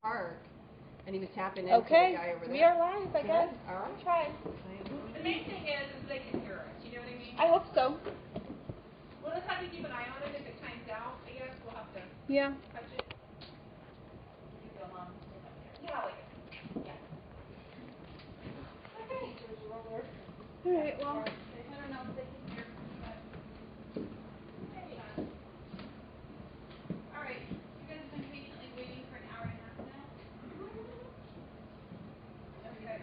park, and he was tapping into the guy over there. We are live, I guess. All right. Try. The main thing is they can hear us. You know what I mean? I hope so. We'll just have to keep an eye on it. If it times out, I guess we'll have to touch it. Yeah, like it. Yeah. Okay. All right. Well. I don't know if they can hear. All right. You guys have been patiently waiting for an hour and a half now. Okay.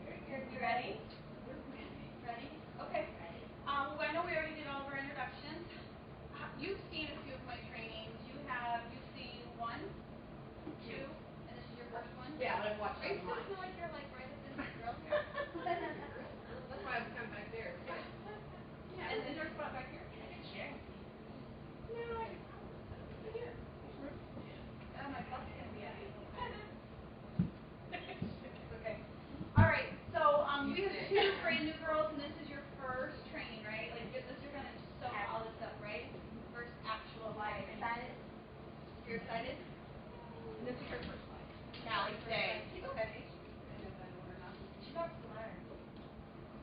Okay. You ready? Ready? Okay. Well, I know we already did all of our introductions. You've seen a few of my trainings. You've seen 1, 2, and this is your first one? Yeah, but I've watched them. online. Are you still feel like you're like right up in the grill here? That's why I'm coming back there. Yeah. And is there a spot back here? I can share. No, I can probably here. My butt's gonna be at it. Okay. All right. So we have 2 brand new girls, and this is your first training, right? Like this, you're gonna soak all this up, right? First actual live. Excited? You're excited? And this is your first live. Callie, stay. Okay. She talks to learn.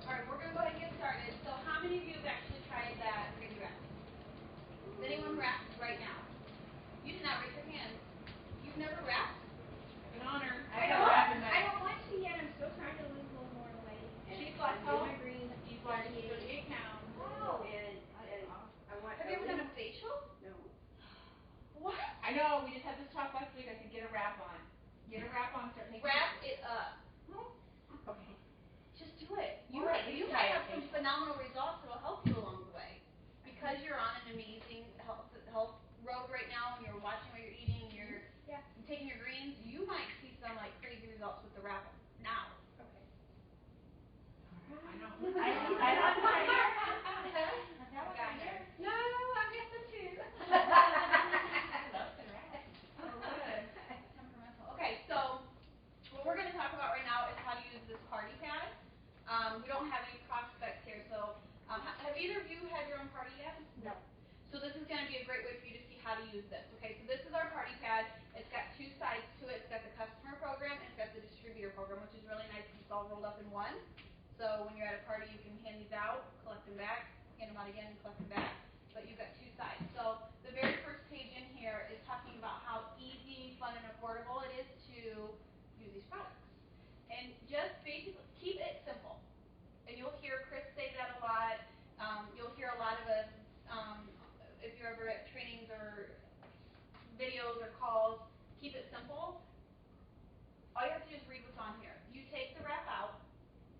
All right, we're gonna go ahead and get started. So how many of you have actually tried that crazy rap? Is anyone rapped right now? You did not raise your hand. You've never rapped? An honor. I don't want to yet. I'm still trying to lose a little more weight. She's like, oh, she's 38 pounds. Oh. And I want. Have you ever done a facial? No. What? I know. We just had this talk last week. I said, get a wrap on. Get a wrap on. Start taking Wrap it up. Okay. Just do it. You All right, you try might have it. some phenomenal results that will help you along the way. Because you're on an amazing health road right now, and you're watching what you're eating, you're taking your greens, you might see some like crazy results with the wrap now. Okay. I know. I lost my hair. Now got hair. No, I'm just a 2. Oh, good. Temperamental. Okay, so what we're going to talk about right now is how to use this party pad. We don't have any prospects here, so have either of you had your own party yet? No. So this is going to be a great way for you to see how to use this. Okay, so this is our party pad. It's got 2 sides to it. It's got the customer program and it's got the distributor program, which is really nice because it's all rolled up in one. So when you're at a party, you can hand these out, collect them back, hand them out again, and collect them back. But you've got 2 sides. So the very first page in here is talking about how easy, fun, and affordable it is to use these products. And just basically keep it simple. And you'll hear Chris say that a lot. You'll hear a lot of us, if you're ever at trainings or videos or calls, keep it simple. All you have to do is read what's on here. You take the wrap out.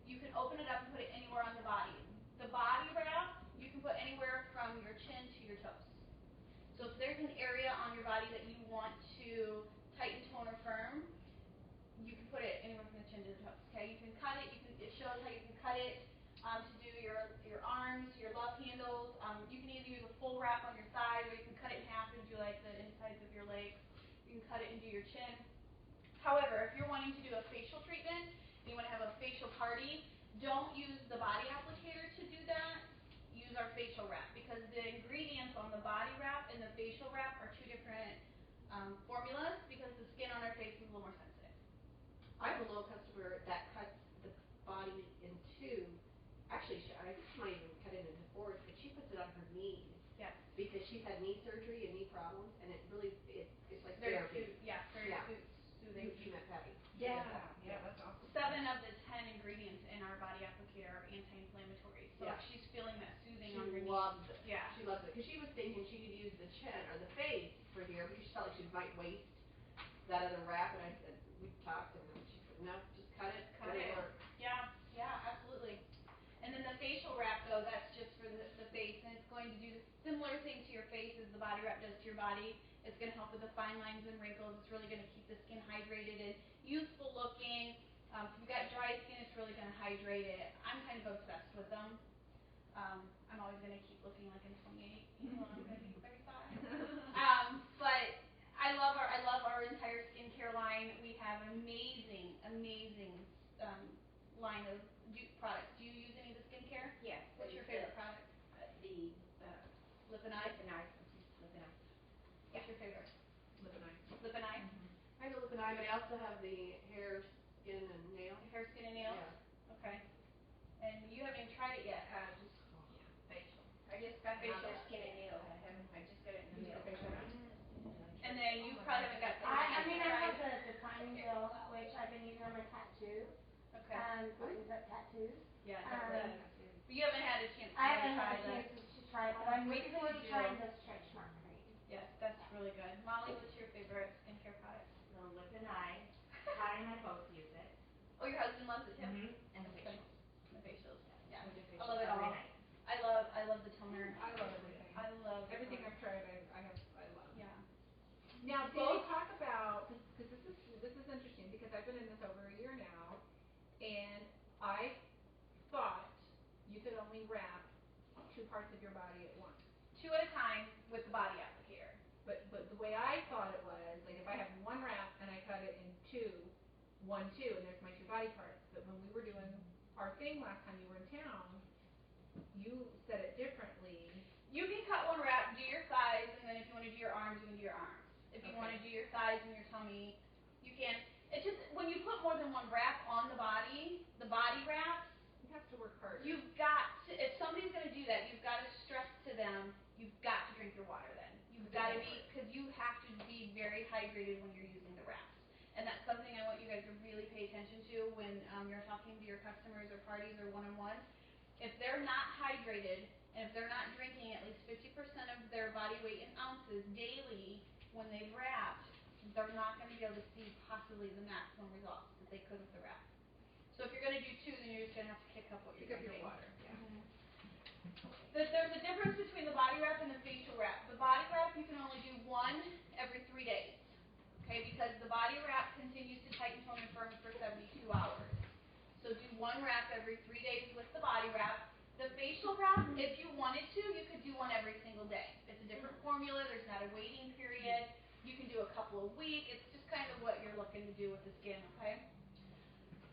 You can open it up and put it anywhere on the body. The body wrap, you can put anywhere from your chin to your toes. So if there's an area on your body that you want to tighten, tone, or firm, you can put it anywhere from the chin to the toes. Okay, you can cut it. It shows how you can cut it to do your arms, your love handles. You can either use a full wrap on your side, or you can cut it in half and do like the insides of your legs. You can cut it and do your chin. However, if you're wanting to do a facial treatment, and you want to have a facial party, don't use the body applicator to do that. Use our facial wrap, because the ingredients on the body wrap and the facial wrap are 2 different formulas, because the skin on our face is a little more sensitive. I have a little customer that cuts the body in 2. Actually, I think she might even cut it into 4s, but she puts it on her knees. Yes. Because she's had knee surgery and knee problems, and it really it's like Very therapy. very soothing. You met Patty. Yeah, that's awesome. 7 of the 10 ingredients in our body applicator are anti-inflammatory. So if she's feeling that soothing on her knees. She loves it. Yeah. She loves it. Because she was thinking she could use the chin or the face for here, because she felt like she might waste that other wrap, and I said, we talked, and then she said, no, just cut it. It'll work. Yeah, absolutely. And then the facial wrap, though, that's just for the face, and it's going to do the similar thing to your face as the body wrap does to your body. It's going to help with the fine lines and wrinkles. It's really going to keep the skin hydrated and youthful looking. If you've got dry skin, it's really going to hydrate it. I'm kind of obsessed with them. I'm always going to keep looking like I'm 28, even though I'm going to be 35. But I love our entire skincare line. We have an amazing line of products. Do you use any of the skincare? Yes. What's your favorite product? The lip and eye? Lip and eye. Lip and eye. What's your favorite? Lip and eye. Lip and eye? I go lip and eye, but I also have the hair, skin, and nail. Hair, skin, and nails? Yeah. Okay. And you haven't even tried it yet. Facial. I just got Facial. the skin and nails. I just got it in the mail. And then you probably haven't got the I chance mean, to I try have the timing wheel, which I've been using on my tattoo. Okay. Buttons up tattoos. Yeah, but you haven't had a chance to I haven't try had a the. chance to try it, but I'm Wait till recently you do. trying the stretch mark cream. Yes, that's really good. Molly, what's your favorite skincare product? The lip and eye. Ty and I both use it. Oh, your husband loves it too? And the Okay. facials. The facials. Yeah. We do I facials love it every all. night. I love the toner. I love everything. I love Everything the I've tried, I love. Yeah. Now, did Both? we talk about, because this is interesting, because I've been in this over a year now, and I thought you could only wrap 2 parts of your body at once. 2 at a time with the body applicator. But the way I thought it was, like if I have 1 wrap and I cut it in 2, 1, 2, and there's my 2 body parts. But when we were doing our thing last time you were in town, you said it differently. You can cut 1 wrap, do your thighs, and then if you want to do your arms, you can do your arms. If you want to do your thighs and your tummy, you can. It's just when you put more than 1 wrap on the body wraps, You have to work harder. you've got to, if somebody's going to do that, you've got to stress to them, you've got to drink your water then. You've got to be, because you have to be very hydrated when you're using the wraps. And that's something I want you guys to really pay attention to when you're talking to your customers or parties or one-on-one. If they're not hydrated, and if they're not drinking at least 50% of their body weight in ounces daily when they've wrapped, they're not going to be able to see possibly the maximum results that they could with the wrap. So if you're going to do 2, then you're just going to have to kick up what you're Pick up drinking. your water. Yeah. There's a difference between the body wrap and the facial wrap. The body wrap you can only do 1 every 3 days. Okay, because the body wrap continues to tighten, tone, and firm for 72 hours. So do 1 wrap every 3 days with the body wrap. The facial wrap, if you wanted to, you could do 1 every single day. It's a different formula, there's not a waiting period. You can do a couple a week. It's just kind of what you're looking to do with the skin, okay?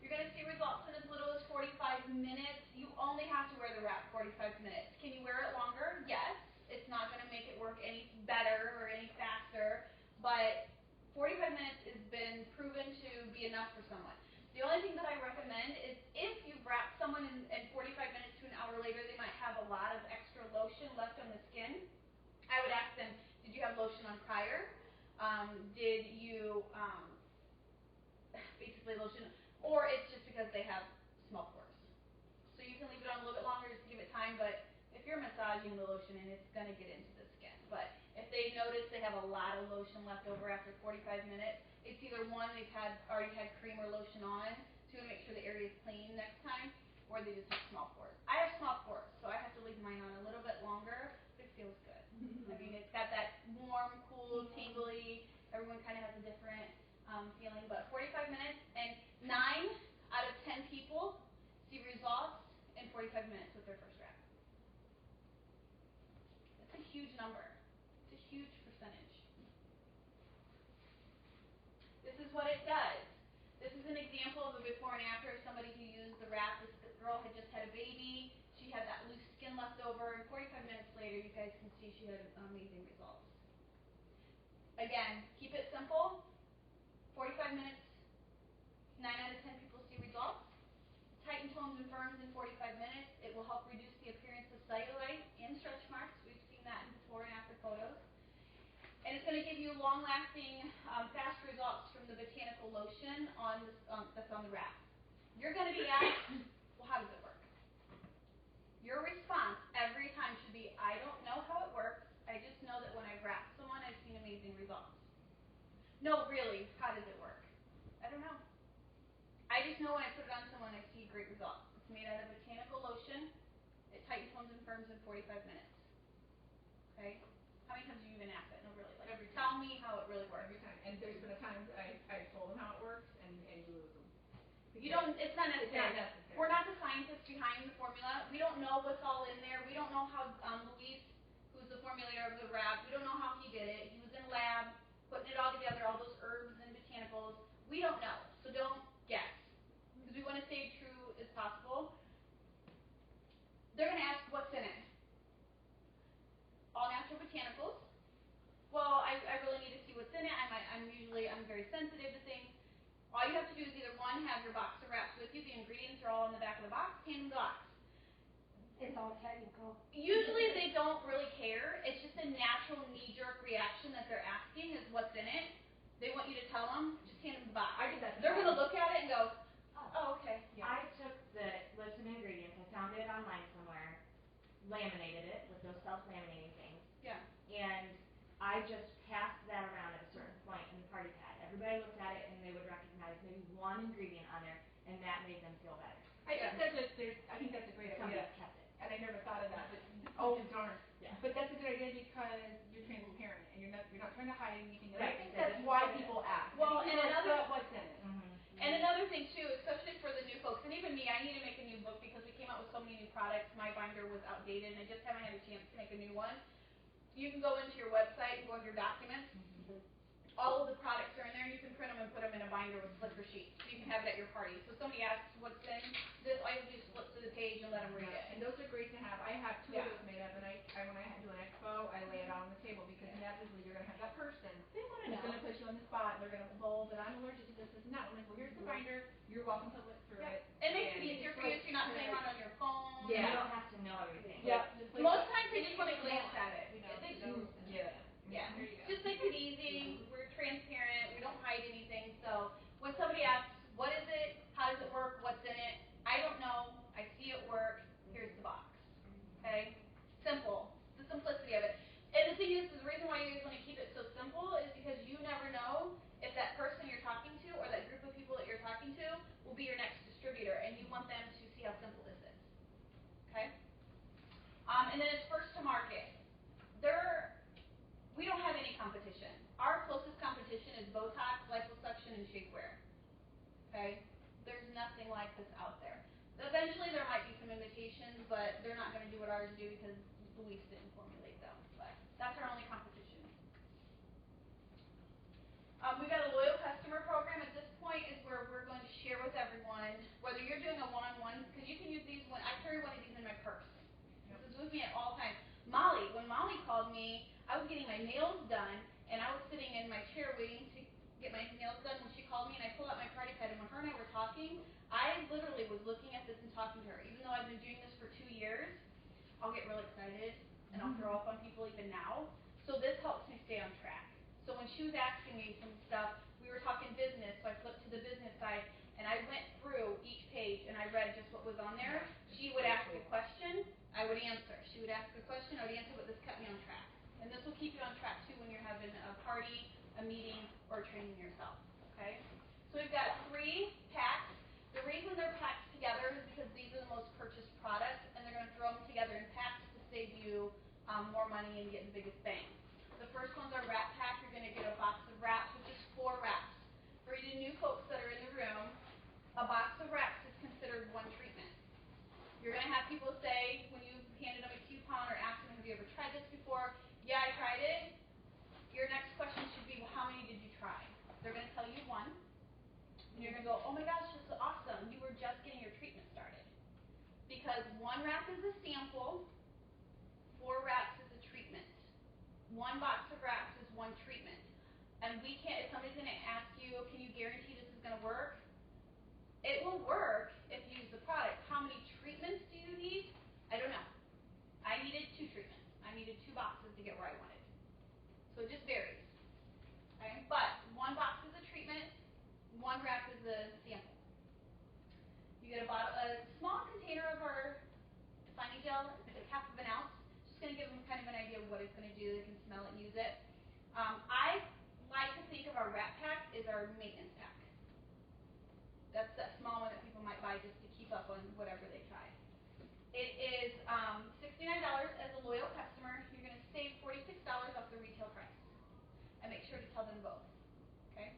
You're going to see results in as little as 45 minutes. You only have to wear the wrap 45 minutes. Can you wear it longer? Yes. It's not going to make it work any better or any faster, but 45 minutes has been proven to be enough for someone. The only thing that I recommend is if you've wrapped someone and 45 minutes to an hour later, they might have a lot of extra lotion left on the skin. I would ask them, did you have lotion on prior? Did you, basically lotion, or it's just because they have small pores. So you can leave it on a little bit longer just to give it time, but if you're massaging the lotion in, it's going to get into the skin. But if they notice they have a lot of lotion left over after 45 minutes, it's either 1, they've already had cream or lotion on, so you want to make sure the area is clean next time, or they just have small pores. I have small pores, so I have to leave mine on a little bit longer, but it feels good. I mean, it's got that warm, cool, tingly, everyone kind of has a different feeling, but 45 minutes, and 9 out of 10 people see results in 45 minutes with their first wrap. That's a huge number. It's a huge percentage. This is what it does. This is an example of a before and after of somebody who used the wrap. This girl had just had a baby. She had that loose skin left over, and 45 minutes later, you guys can see she had amazing results. Again, keep it simple. 45 minutes, 9 out of 10 people see results. Tighten, tones, and firms in 45 minutes. It will help reduce the appearance of cellulite and stretch marks. We've seen that in before and after photos. And it's going to give you long-lasting, fast results from the botanical lotion that's on the wrap. You're going to be asked, well, how does it work? Your response every time should be, I don't know how it works. I just know that when I've wrapped someone, I've seen amazing results. No, really, how does it work? I don't know. I just know when I put it on someone, I see great results. It's made out of botanical lotion. It tightens, tones, and firms in 45 minutes. Okay? How many times have you been asked that? No, really. Like, Every time. tell me how it really works. Every time. And there's been a times I've told them how it works, and you lose them. You don't, it's not necessary. It's not necessary. We're not the scientists behind the formula. We don't know what's all in there. We don't know how Luis, who's the formulator of the wrap, we don't know how he did it. He was in a lab, putting it all together, all those herbs and botanicals. We don't know, so don't guess. Because we want to stay true as possible. They're going to ask what's in it. All natural what's in it. I'm very sensitive to things. All you have to do is either one, have your box of wraps with you. The ingredients are all in the back of the box. Hand them the box. It's all technical. Usually they don't really care. It's just a natural knee-jerk reaction that they're asking is what's in it. They want you to tell them. Just hand them the box. I did that. They're gonna look at it and go, oh, okay. Yeah. I took the list of ingredients, I found it online somewhere, laminated it with those self-laminating things, Yeah. and I just passed that around at a certain point in the party pad. Everybody looked at it and they would recognize maybe one ingredient on there, and that made them feel better. I think that's a great Somebody idea. kept it. And I never thought of that, but, oh darn. Yeah. But that's a good idea because you're transparent and you're not trying to hide anything. And Right, I think so that's this why is- people ask. Well, I think and people another- what's in it. And another thing too, especially for the new folks, and even me, I need to make a new book because we came out with so many new products. My binder was outdated and I just haven't had a chance to make a new one. You can go into your website and go into your documents. All of the products are in there and you can print them and put them in a binder with flipper sheets. So you can have it at your party. So if somebody asks what's in this, all you do is flip to the page and let them read it. And those are great to have. I have two Yeah. of those made up, and I when I do an expo, I lay it out on the table because inevitably you're gonna have that person They wanna who's know. gonna put you on the spot. And they're gonna, well, but I'm allergic to this and that. I'm like, well, here's the binder. You're welcome to look through Yeah. it. It makes it easier for you so you're not playing around on your phone. You Yeah. don't have to know everything. Yep. Most times they just want to glance at it. You know, They- yeah. Yeah, There you go. just makes it easy. We're transparent. We don't hide anything. So when somebody asks, "What is it? How does it work? What's in it?" I don't know. I see it work. Here's the box. Okay, simple. The simplicity of it. And the thing is the reason why you guys want to keep it so simple is because you never know if that person you're talking to or that group of people that you're talking to will be your next distributor, and you want them to see how simple this is. Okay. And then it's first to market. We don't have any competition. Our closest competition is Botox, liposuction, and shapewear. Okay? There's nothing like this out there. Eventually there might be some imitations, but they're not going to do what ours do because Luis didn't formulate them. But that's our only competition. We've got a loyal customer program. At this point is where we're going to share with everyone, whether you're doing a one-on-one, because you can use these. I carry one of these in my purse. This is with me at all times. When Molly called me, I was getting my nails done, and I was sitting in my chair waiting to get my nails done when she called me, and I pulled out my party pad, and when her and I were talking, I literally was looking at this and talking to her. Even though I've been doing this for 2 years, I'll get real excited, and I'll throw up on people even now. So this helps me stay on track. So when she was asking me some stuff, we were talking business, so I flipped to the business side, and I went through each page, and I read just what was on there. She would ask a question, I would answer. She would ask a question, I would answer, but this kept me on track. And this will keep you on track too when you're having a party, a meeting, or training yourself. Okay? So we've got 3 packs. The reason they're packed together is because these are the most purchased products, and they're going to throw them together in packs to save you more money and get the biggest bang. The first one's our wrap pack. You're going to get a box of wraps, which is 4 wraps. For you new folks that are in the room, a box of wraps is considered one treatment. You're going to have people say, when you handed them a coupon or asked them, have you ever tried this before? Yeah, I tried it. Your next question should be, well, how many did you try? They're going to tell you 1. And you're going to go, oh my gosh, this is awesome. You were just getting your treatment started. Because 1 wrap is a sample, 4 wraps is a treatment. 1 box of wraps is 1 treatment. And we can't, if somebody's going to ask you, can you guarantee this is going to work? It will work if you use the product. How many treatments do you need? I don't know. I needed 2 treatments. I needed 2 boxes to get where I wanted. So it just varies. Okay? But 1 box is a treatment, 1 wrap is a sample. You get a small container of our defining gel. It's like 1/2 ounce. Just going to give them kind of an idea of what it's going to do. They can smell it and use it. I like to think of our wrap pack as our maintenance pack. That's that small one that people might buy just to keep up on whatever they try. It is $69 as a loyal customer. You're going to save $46 off the retail price. And make sure to tell them both. Okay?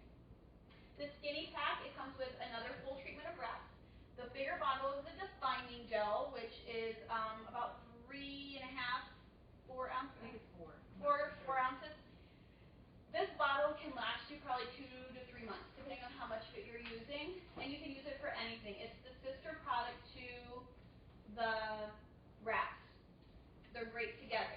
The skinny pack, it comes with another full treatment of wraps. The bigger bottle is the defining gel, which is about 3.5, 4 ounces. I think it's 4. 4 ounces. This bottle can last you probably 2 to 3 months, depending on how much of it you're using, and you can use it for anything. It's the sister product to the wraps. They're great together.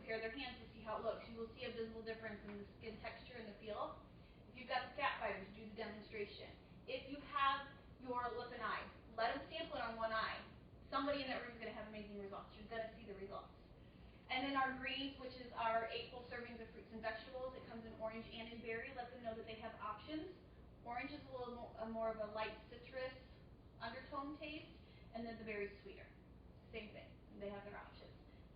compare their hands to see how it looks. You will see a visible difference in the skin texture and the feel. If you've got the fat fibers, do the demonstration. If you have your lip and eye, let them sample it on one eye. Somebody in that room is going to have amazing results. You're going to see the results. And then our greens, which is our 8 full servings of fruits and vegetables. It comes in orange and in berry. Let them know that they have options. Orange is a little more of a light citrus undertone taste, and then the berry's sweeter. Same thing. They have their options.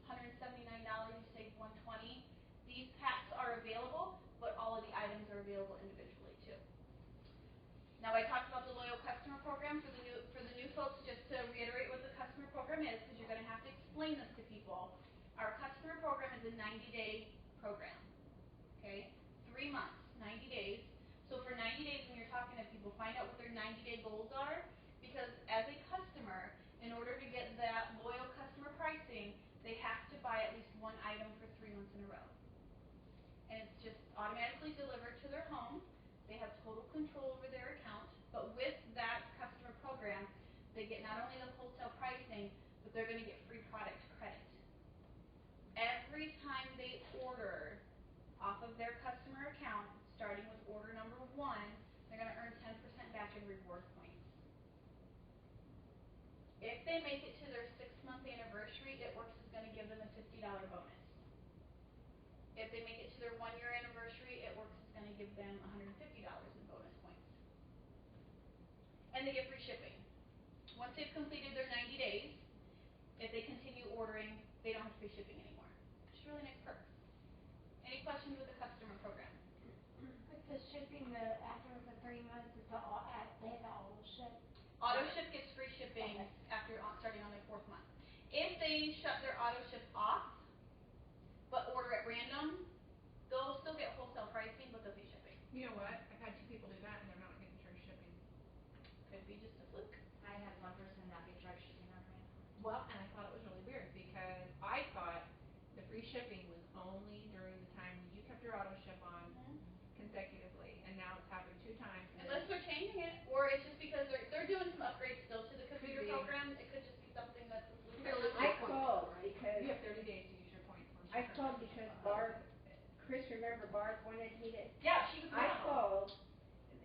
$179, you save $120. These packs are available, but all of the items are available individually too. Now I talked about the loyal customer program for the new folks. Just to reiterate what the customer program is, because you're going to have to explain this to people. Our customer program is a 90-day program. Okay, 3 months, 90 days. So for 90 days, when you're talking to people, find out what their 90-day goals are, because as a customer, in order to get that loyal customer pricing, they have to buy at least one item for 3 months in a row. And it's just automatically delivered to their home. They have total control over their account, but with that customer program, they get not only the wholesale pricing, but they're going to get free product credit. Every time they order off of their customer account, starting with order number 1, they're going to earn 10% back in reward points. If they make it to their 6-month anniversary, It Works is going to give them a $50 bonus. If they make it to their 1-year anniversary, It Works is going to give them $150 in bonus points. And they get free shipping. Once they've completed their 90 days, if they continue ordering, they don't have free shipping anymore. Which is really nice perks. Any questions with the customer program? With the shipping, after the 3 months, they have to all ship. Auto ship gets free shipping after starting on their 4th month. If they shut their auto ship off, but order at random, they'll still get wholesale pricing, but they'll pay shipping. You know what? I've had 2 people do that, and they're not getting charged shipping. Could be just a fluke. I had one person not get charged shipping on random. Well, and I thought it was really weird, because I thought the free shipping was only during the time when you kept your auto ship on consecutively, and now it's happened 2 times. Unless they're changing it, or it's just because they're doing some upgrades still to the computer program. It could just be something that's a fluke. I called because You have 30 days to use your points. I called because Barb, Chris, remember Barb wanted me to. Yeah, she was I wrong. called,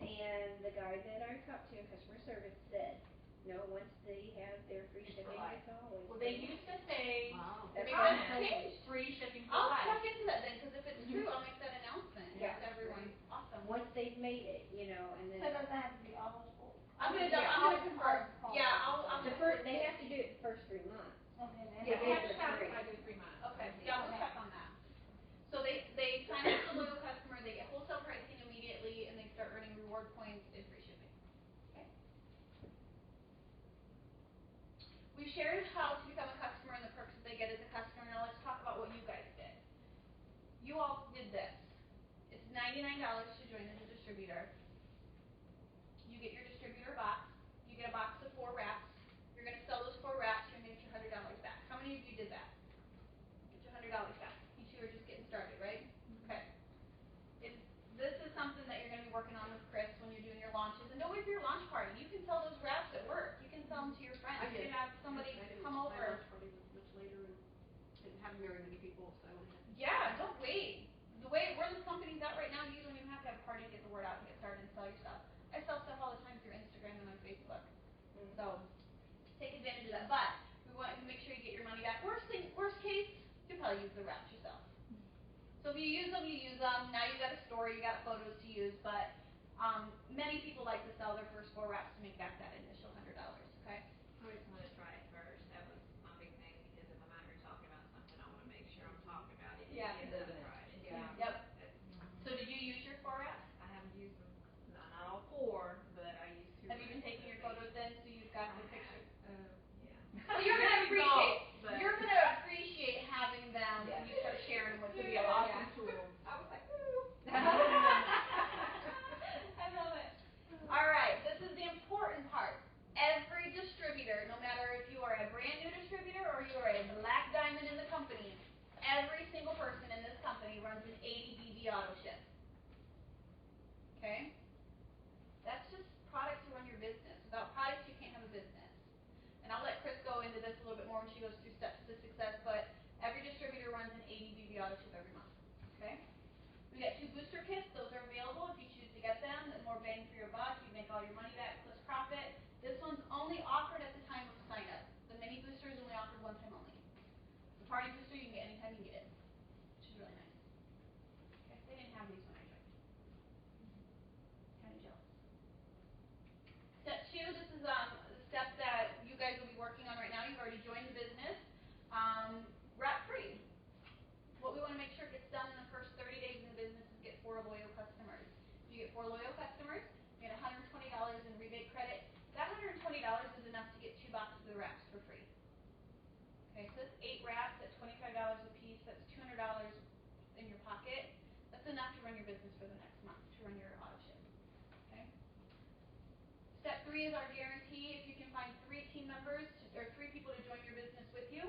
and the guy that I talked to in customer service said, no, once they have their free shipping, it's always. Well, they used to say, Wow. maybe That's that's what changed. Free shipping for I'll life. check into that then, because if it's true, I'll make that announcement. Yeah. To everyone. Awesome. Once they've made it, and then. So it doesn't have to be all full. I'm gonna Yeah. confirm. Yeah, I'll They have to do it the first 3 months. Okay, then. Yeah, They they get have the to free. have it by 3 months. Okay, yeah, we'll check on that. So they sign up as a loyal customer, they get wholesale pricing immediately, and they start earning reward points and free shipping. Okay. We've shared how to become a customer and the perks that they get as a customer. Now let's talk about what you guys did. You all did this. It's $99 to join as a distributor. You get your distributor box. You get a box of 4 wraps. You're going to sell those 4 wraps. You're going to get your $100 back. How many of you did that? Get your $100 back. You 2 are just getting started, right? Okay. This is something that you're going to be working on with Chris when you're doing your launches. And don't wait for your launch party. You can sell those wraps at work. You can sell them to your friends. I You did. can have somebody come My over. lunch party was much later and didn't have very many people, so I went ahead. Yeah, don't wait. The way where this company's at right now, you don't even have to have a party to get the word out and get started and sell your stuff. I sell stuff all the time through Instagram and on Facebook. So take advantage of that. But we want to make sure you get your money back. Worst case, you'll probably use the wraps yourself. So if you use them, you use them. Now you got a story, you got photos to use, but many people like to sell their first 4 wraps to make back that initial $100, okay? I always want to try it first. That was my big thing, because if I'm out here talking about something, I want to make sure I'm talking about it. Yeah. And get it right. And Yeah. Yep. that's- So did you use your 4 wraps? I haven't used them, not all 4, but I used 2. Have you been taking your photos then, so you've got the picture? Yeah. Well, you're gonna appreciate. But- You're gonna appreciate having them when you start sharing them with Could people. be an awesome Yeah. tool. I was like, ooh. I love it. All right, this is the important part. booster kits, those are available if you choose to get them. The more bang for your buck, you make all your money back plus profit. This one's only offered at the time of sign up. The mini booster is only offered one time only. The party booster you can get anytime you get it, which is really nice. Okay, they didn't have these when I joined. Kind of jealous. Step 2, this is the step that you guys will be working on right now. You've already joined the business. Wrap free. What we want to make sure gets done in the first 30 days in the business is get 4 loyal customers. If you get 4 loyal customers, you get $120 in rebate credit. That $120 is enough to get 2 boxes of wraps for free. Okay, so that's 8 wraps at $25 a piece. That's $200 in your pocket. That's enough to run your business for the next month, to run your auto ship. Okay. Step 3 is our guarantee. If you can find 3 team members or 3 people to join your business with you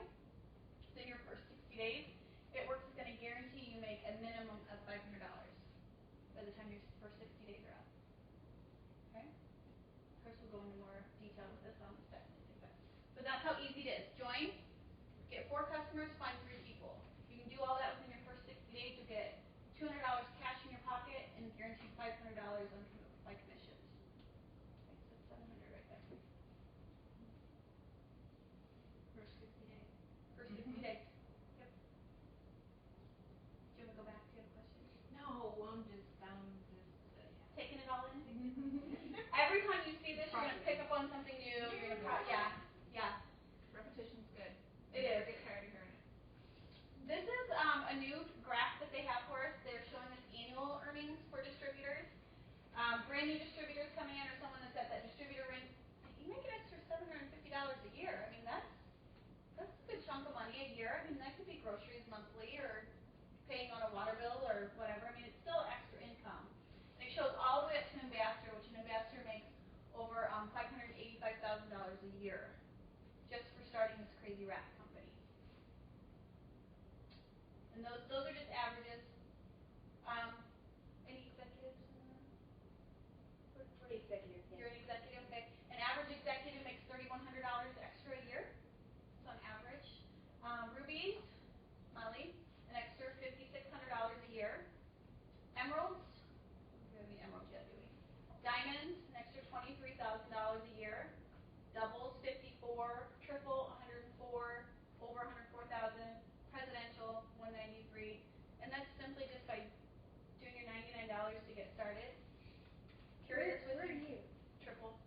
in your first 60 days, it works as going to guarantee you make a minimum of $500 by the time your first 60 days are up. Okay? Of course, we'll go into more detail with this on the step statistic, but that's how easy it is. Join, get 4 customers, find 3 people. If you can do all that within your first 60 days, you'll get $200 cash in your pocket and guaranteed $500 by commissions. Okay, so that's $700 right there. First 60 days. First 60 days. Yep. Do you want to go back? Do you have a question? No, I'm just yeah. Taking it all in? Every time you see this, you're going to pick up on something new. You're going to yeah. Repetition's good. It Never is. get tired of hearing it. This is a new graph that they have for us. They're showing us annual earnings for distributors. Brand new distributors coming in, or someone that's at that distributor rank, you make an extra $750 a year. I mean, that's a good chunk of money a year. I mean, that could be groceries monthly or paying on a water bill or whatever. I mean, it's still extra income. And it shows all the way up to an ambassador, which an ambassador makes over $585,000 a year just for starting this crazy wrap company. And those are just averages. Any executives in the room? Executives, yeah. You're an executive, okay. An average executive makes $3,100 extra a year. It's on average. Rubies, Molly, an extra $5,600 a year. Emeralds, we don't have any emeralds yet, do we? Diamonds, an extra $23,000 a year. Doubles, 54. Triple, 104. Over 104,000. Presidential, 193. And that's simply just by doing your $99 to get started. Curious Where are you? Triple.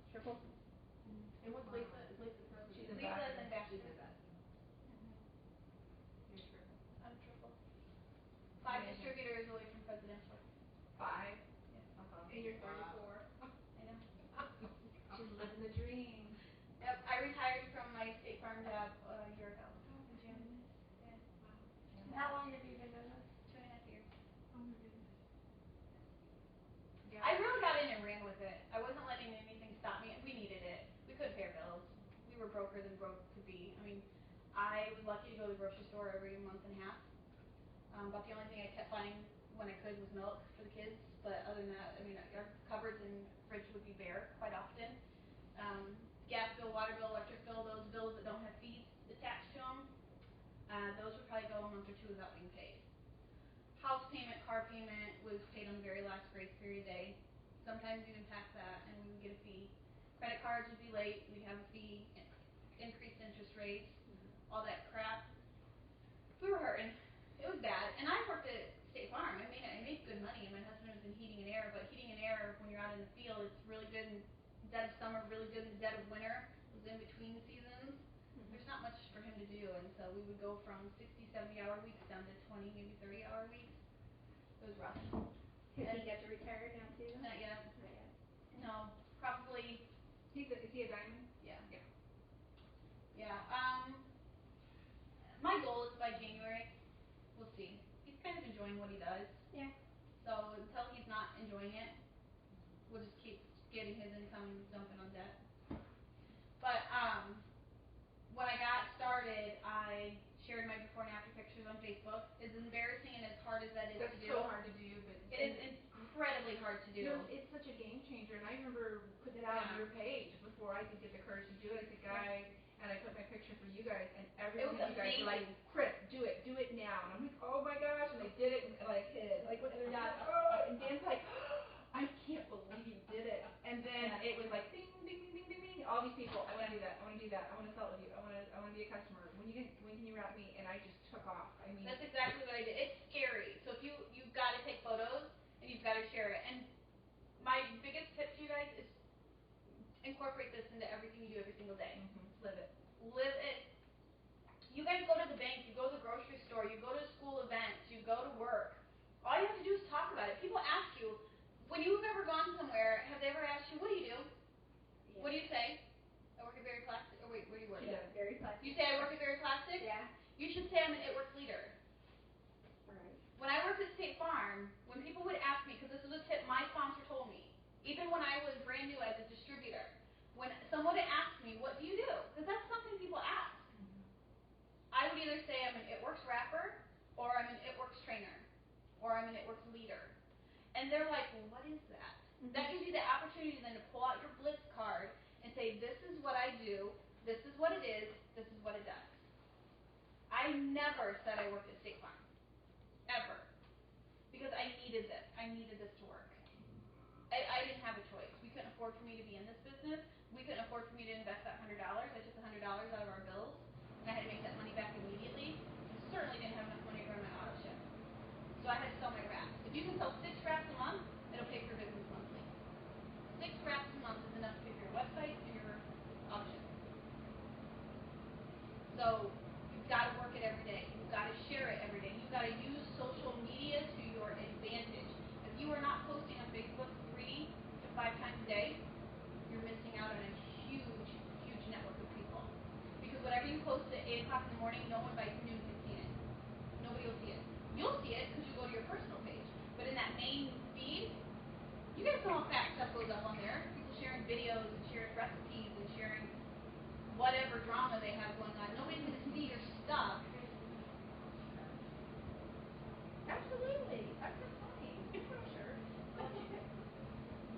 And what's Lisa? Is Lisa president? She's Lisa is She's ambassador. ambassador. You're triple. I'm triple. 5 distributors away from presidential. 5. Yeah. And you're 34. I know. She's living the dream. Yep, I retired from my State Farm job a year ago in June. Yeah. And how long have you been doing this? 2.5 years. Oh my goodness. Yeah. I really got in and ran with it. I wasn't letting anything stop me. We needed it. We couldn't pay our bills. We were broker than broke could be. I mean, I was lucky to go to the grocery store every month and a half. But the only thing I kept buying when I could was milk for the kids. But other than that, I mean, our cupboards and fridge would be bare quite often. Gas bill, water bill, electric bill, those bills that don't have fees attached to them, those would probably go a month or 2 without being paid. House payment, car payment was paid on the very last grace period day. Sometimes even past that, and we would get a fee. Credit cards would be late, we'd have a fee, increased interest rates, all that crap. We were hurting. It was bad. And I worked at State Farm. I made good money, and my husband was in heating and air, but heating and air, when you're out in the field, it's really good in the dead of summer, really good in the dead of winter, those in between seasons. There's not much for him to do, and so we would go from 60, 70-hour weeks down to 20, maybe 30-hour weeks. It was rough. Has he got to retire now too? Not yet. Not yet. No, probably. Is he a diamond? Yeah. Yeah. Yeah. My goal is by January. We'll see. He's kind of enjoying what he does. Yeah. So until he's not enjoying it, we'll just keep getting his income and dumping on debt. But when I got started, I shared my before and after pictures on Facebook. As embarrassing and as hard as that is That's to do. so hard to do, but It is incredibly hard to do. It's such a game changer, and I remember putting it out on your page before I could get the courage to do it. I said, guys, and I put my picture for you guys, and every It one was of you guys were like, amazing. Chris, do it now. And I'm like, oh my gosh, and I did it, and like hid. Like, when they're Yeah. like, oh, and Dan's like, I can't believe you did it. And then Yeah. it was like, ding, ding, ding, ding, ding, ding. All these people, I want to do that. I want to do that. I want to sell it with you. I want to be a customer. When can you wrap me? And I just took off. I mean, That's exactly what I did. It's scary. So if you've got to take photos and you've got to share it. And my biggest tip to you guys is incorporate this into everything you do every single day. live it. Live it. You guys go to the bank, you go to the grocery store, you go to school events, you go to work. All you have to do is talk about it. People ask you, when you've ever gone somewhere, have they ever asked you, what do you do? Yeah. What do you say? I work at Berry Plastic. Oh wait, where do you work? Yeah. Very plastic. You say I work at Berry Plastic? Yeah. You should say I'm an It Works leader. Right. When I worked at State Farm, when people would ask me, because this was a tip my sponsor told me, even when I was brand new as a distributor, when someone would ask me, what do you do? Because that's something people ask. I would either say I'm an It Works wrapper, or I'm an It Works trainer, or I'm an It Works leader. And they're like, well, what is that? That gives you the opportunity then to pull out your Blitz card and say, this is what I do, this is what it is, this is what it does. I never said I worked at State Farm. Ever. Because I needed this. I needed this to work. I didn't have a choice. We couldn't afford for me to be in this business. We couldn't afford for me to invest that $100. I took the $100 out of our bills, and I had to make that money back immediately. Certainly didn't have enough money to run my auto ship. So I had to sell my wraps. If you can sell 6 wraps a month, it'll pay for your business monthly. 6 wraps a month is enough to pay for your website and your auto ship. So you've got to work it every day. You've got to share it every day. You've got to use social media to your advantage. If you are not posting on Facebook 3 to 5 times a day, you're missing out on a huge, huge network of people. Because whatever you post at 8 o'clock in the morning, no one by noon can see it. Nobody will see it. You'll see it because you go to your personal page. But in that main feed, you guys know how fast stuff goes up on there. People sharing videos and sharing recipes and sharing whatever drama they have going on. Nobody's going to see your stuff. Absolutely. That's just funny. Sure.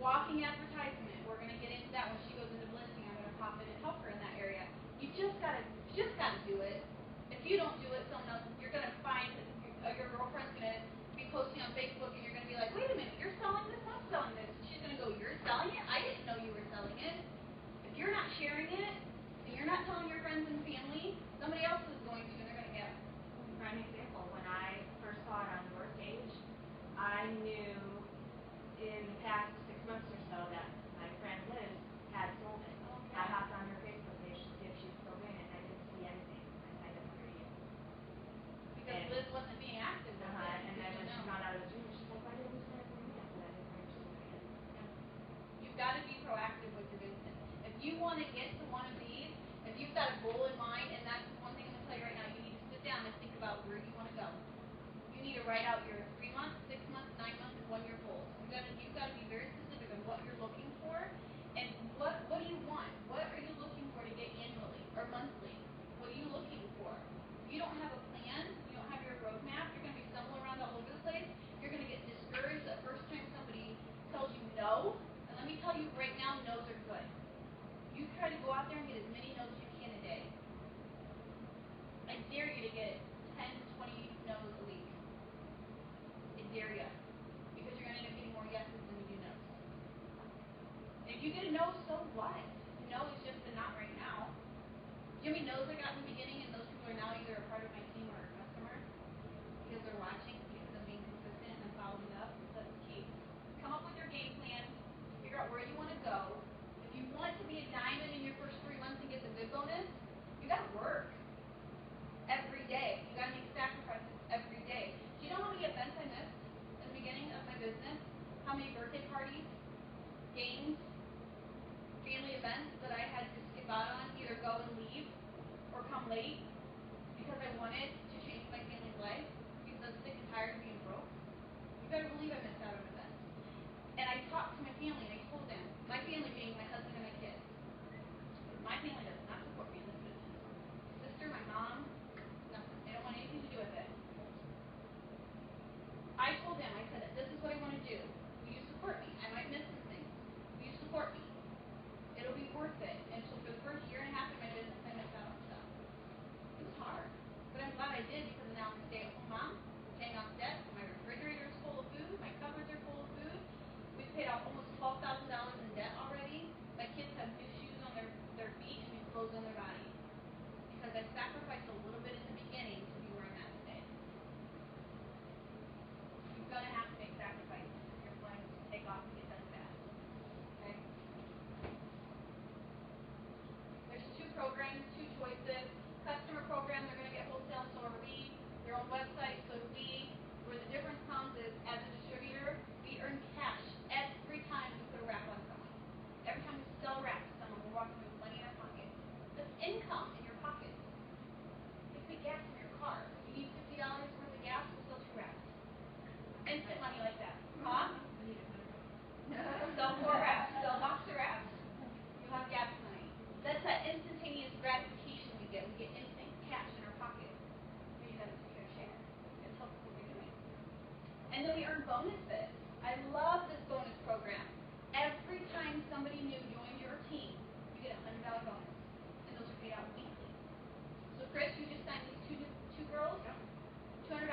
Walking advertisement. We're going to get into that when she goes into blitzing. I'm going to pop in and help her in that area. You just got to do it. If you don't do it, someone else, you're going to find your girlfriend's going to be posting on Facebook and you're going to be like, wait a minute, you're selling this, I'm selling this. She's going to go, you're selling it? I didn't know you were selling it. If you're not sharing it, and you're not telling your friends and family, somebody else is going to, and they're going to get it. Prime example, when I first saw it on your page, I knew in the past 6 months or so that my friend Liz had sold it. Okay. I hopped on her Facebook page to see if she was still doing it, and I didn't see anything. I signed up for you. Because Liz wasn't being active with it. And then when she No. found out I was doing it, she's like, why didn't you sign up for me? I said, I didn't know you were still doing it. You've got to be proactive with your business. If you want to get to one of these, if you've got a goal in mind, and that's one thing I'm going to tell you right now, you need to sit down and think about where you want to go. You need to write out your 3 months, 6 months, 9 months, and 1 year goals. You've got to be very specific on what you're looking for, and what do you want? What are you looking for to get annually or monthly? What are you looking for? If you don't have a plan, you don't have your roadmap, you're going to be stumbling around all over the place. You're going to get discouraged the first time somebody tells you no. And let me tell you right now, no's are good. You try to go out there and get as many no's as you can a day. I dare you to get 10 to 20 no's a week. I dare you. Because you're going to end up getting more yeses than you do no's. And if you get a no, so what? No is just a not right now. Do you know how many no's I got in the beginning, and those people are now either a part of my team or a customer? Because they're watching, because I'm being consistent and I'm following up. That's key. Come up with your game plan. Figure out where you want to go. If you want to be a diamond in your first 3 months and get the good bonus, you got to work every day. You got to make sacrifices every day. Do you know how many events I missed in the beginning of my business? How many birthday parties, games, family events that I had to skip out on, either go and leave or come late because I wanted to change my family's life because I was sick and tired of being broke? You better believe I missed out on events. And I talked to my family and I told them, my family being my husband and my kids, my family does not support me in this business. My sister, my mom, nothing. They don't want anything to do with it. I told them, I said, this is what I want to do. Will you support me? I might miss some things. Will you support me? It'll be worth it. And so for the first year and a half of my business, I missed out sell 4 wraps, sell a box of wraps, you have gas money. That's that instantaneous gratification we get. We get instant cash in our pocket. Maybe that's a fair share. It's helpful what we're doing. And then we earn bonuses. I love this bonus program. Every time somebody new joins your team, you get a $100 bonus. And those are paid out weekly. So Chris, you just signed these two girls? Yep. $200.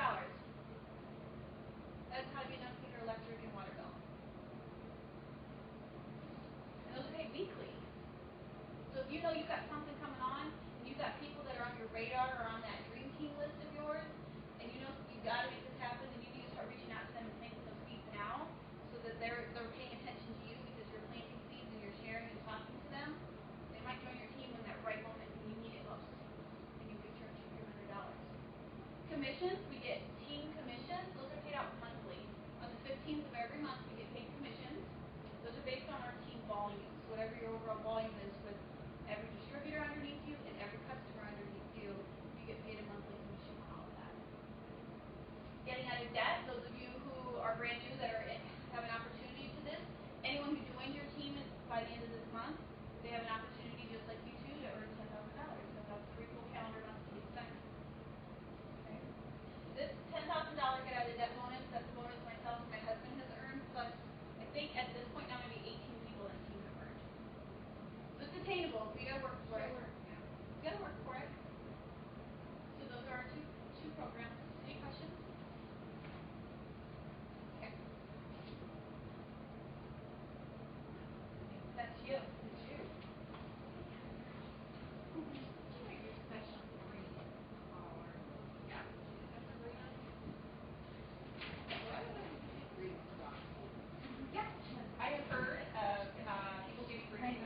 That's how you not pay your electric and water bill. And those are paid weekly. So if you know you've got something coming on, and you've got people that are on your radar or on that dream team list of yours, and you know you've got to make this happen, then you need to start reaching out to them and planting those seeds now, so that they're paying attention to you because you're planting seeds and you're sharing and talking to them. They might join your team when that right moment when you need it most, and you get your $100. Commissions, we get team commissions. Those are paid out monthly. On the 15th of every month, we get paid commissions. Those are based on our team volumes. Whatever your overall volume is with every distributor underneath you and every customer underneath you, you get paid a monthly commission on all of that. Getting out of debt, those of you who are brand new that have an opportunity to this, anyone who joins your team by the end of this month, they have an opportunity just like you two to earn $10,000. That's 3 full calendar months to get spent. Okay. This $10,000 get out of debt bonus, that's a bonus myself and my husband has earned, plus I think at this point now maybe 18 people in the team have earned. So it's attainable, we gotta work for it. We gotta work for it. So those are our two programs. Any questions? Okay. That's you. It's you. Your session 3 caller. Yeah. That's a great idea. Why would I pick green stock? Yeah, I have heard of people giving relief.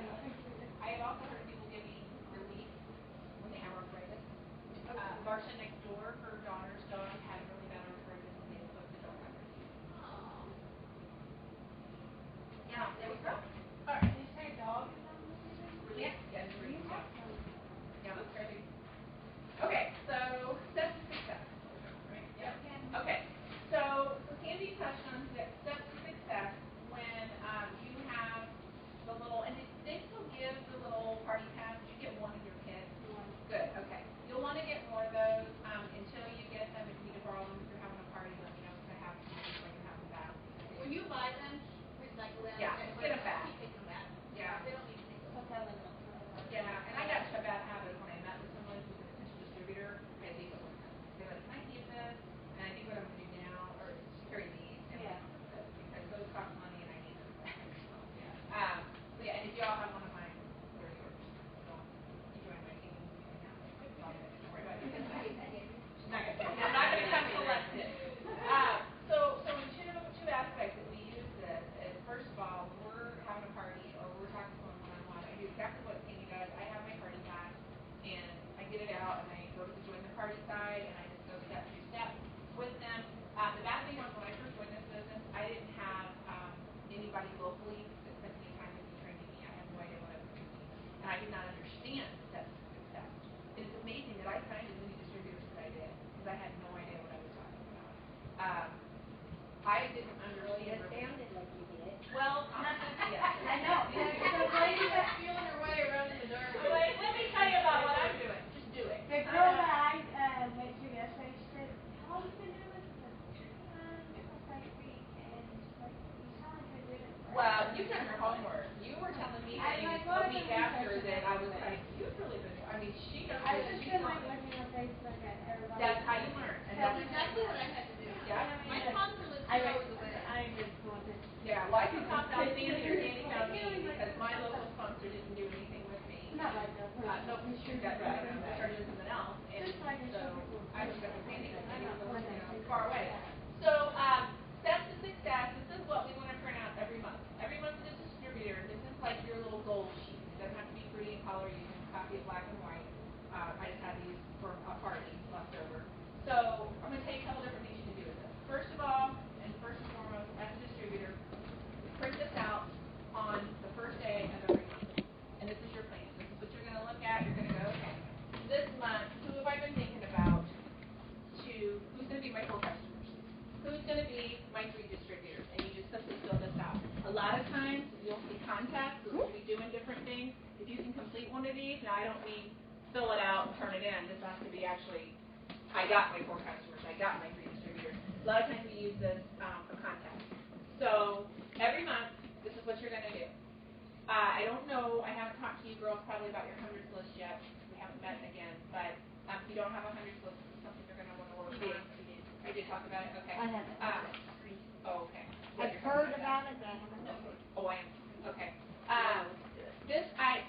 I have also heard of people giving relief when they have arthritis. Marcia next door, her daughter's dog had really bad arthritis and they put the dog on relief. Oh. Yeah, there we go. Did you say dog is on the Relief, yes, relief. Yeah, that's crazy. Okay, so steps to success. Right? Yeah. Okay, so Sandy touched on steps to success when you have the little, and did they still give the little party pass? Did you get one of your kids? One. Good, okay. You'll want to get more of those until you get them. If you need to borrow them, if you're having a party, let me know because I have some when you're having that. When you buy them, recycle them. Yeah, and get 'em back. Keep taking them back. Yeah. They don't need to take them. Put that in the. Yeah, and I got into a bad habit when I met with someone who's a potential distributor. I leave it with them. They're like, can I keep this? And I think what I'm going to do now, or carry these, and Yeah. because those cost money and I need them back. So, Yeah. so yeah, and if y'all have one of mine, they're yours. So you join my team right now. It's all good. Don't worry about it. She's not gonna, I'm not going to come collect it. So in two aspects that we use this is, first of all, when we're having a party or we're talking to someone one-on-one, I do exactly what Sandy does. I have my party pass and I get it out and I go to the join the party side and I just go step through step with them. The bad thing was when I first joined this business, I didn't have anybody locally that spent any time with me training me. I had no idea what I was doing. And I did not understand steps to success. It is amazing that I signed as many distributors as I did because I had no idea what I was talking about. I didn't Well, you understand. sounded like you did. Well, yeah. I know. The lady that's feeling her way around in the dark. I'm like, let me tell you about what I'm doing. Just do it. The girl that I went to yesterday, she said, how long you been doing this? I said, it was like a week, and she's like, you sound like you're doing it forever. Well, you've done your homework. You were telling me I'm things like, a well, week I've been after researching that I was it. like, you've really been, I mean, she knows I this, just she's been not. like looking on Facebook at everybody. That's how you learn. And That's exactly what I had to do. Yeah. My sponsor lives 2 hours away. I just wanted. Yeah, well, I can talk about Sandy or Sandy found me because my local sponsor didn't do anything with me. Not like that. No, she got right. I started doing something else. And Just like so I was stuck with Sandy because Sandy was far away. Yeah. So, steps to success, this is what we want to print out every month. Every month as a distributor, this is like your little goal sheet. It doesn't have to be pretty in color. You can copy it black and white. I just have these for a party left over. So, I'm going to tell you a couple different things you can do with this. First of all, and first and foremost, as a distributor, print this out on the first day of every month. And this is your plan. This is what you're going to look at. You're going to go, okay, this month, who have I been thinking about who's going to be my 4 customers? Who's going to be my 3 distributors? And you just simply fill this out. A lot of times, will see contests, we'll be doing different things. If you can complete one of these, now I don't mean fill it out and turn it in. This has to be actually, I got my 4 customers, I got my 3 distributors. A lot of times we use this for contests. So every month, this is what you're going to do. I don't know, I haven't talked to you girls probably about your hundreds list yet. We haven't met again, but if you don't have a hundreds list, this is something you're going to want to work on. I did talk about it? Okay. I haven't. Oh, okay. I've heard about it, but I haven't done it. Oh, I am. Okay.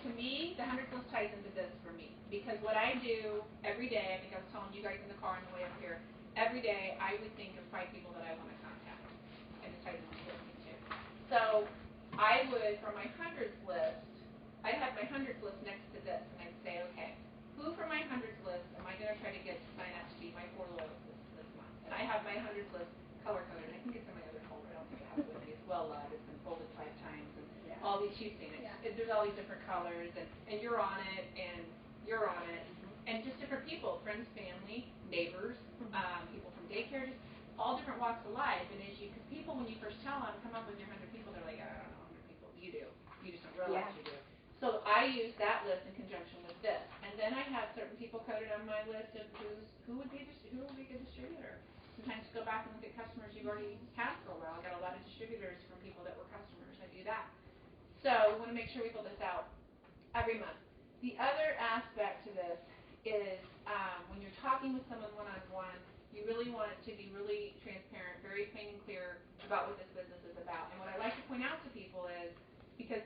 To me, the hundreds list ties into this for me. Because what I do every day, I think I was telling you guys in the car on the way up here, every day I would think of 5 people that I want to contact. And it ties into listing too. So I would, from my hundreds list, I'd have my hundreds list next to this. And I'd say, okay, who from my hundreds list am I going to try to get to sign up to be my 4 loyalists this month? And I have my hundreds list color-coded. I think it's in my other folder. I don't think I have it with me. It's well loved. It's been folded 5 times. And all these, you've seen it. There's all these different colors. And you're on it. And you're on it. And just different people, friends, family, neighbors, people from daycare, just all different walks of life. And as you, because people, when you first tell them, come up with your 100 people, they're like, I don't know 100 people. You do. You just don't realize you do. So I use that list in conjunction with this. And then I have certain people coded on my list of who would be a good distributor. Sometimes go back and look at customers you've already had for a while. I got a lot of distributors from people that were customers. I do that. So we want to make sure we fill this out every month. The other aspect to this is when you're talking with someone one-on-one, you really want it to be really transparent, very plain and clear about what this business is about. And what I like to point out to people is, because,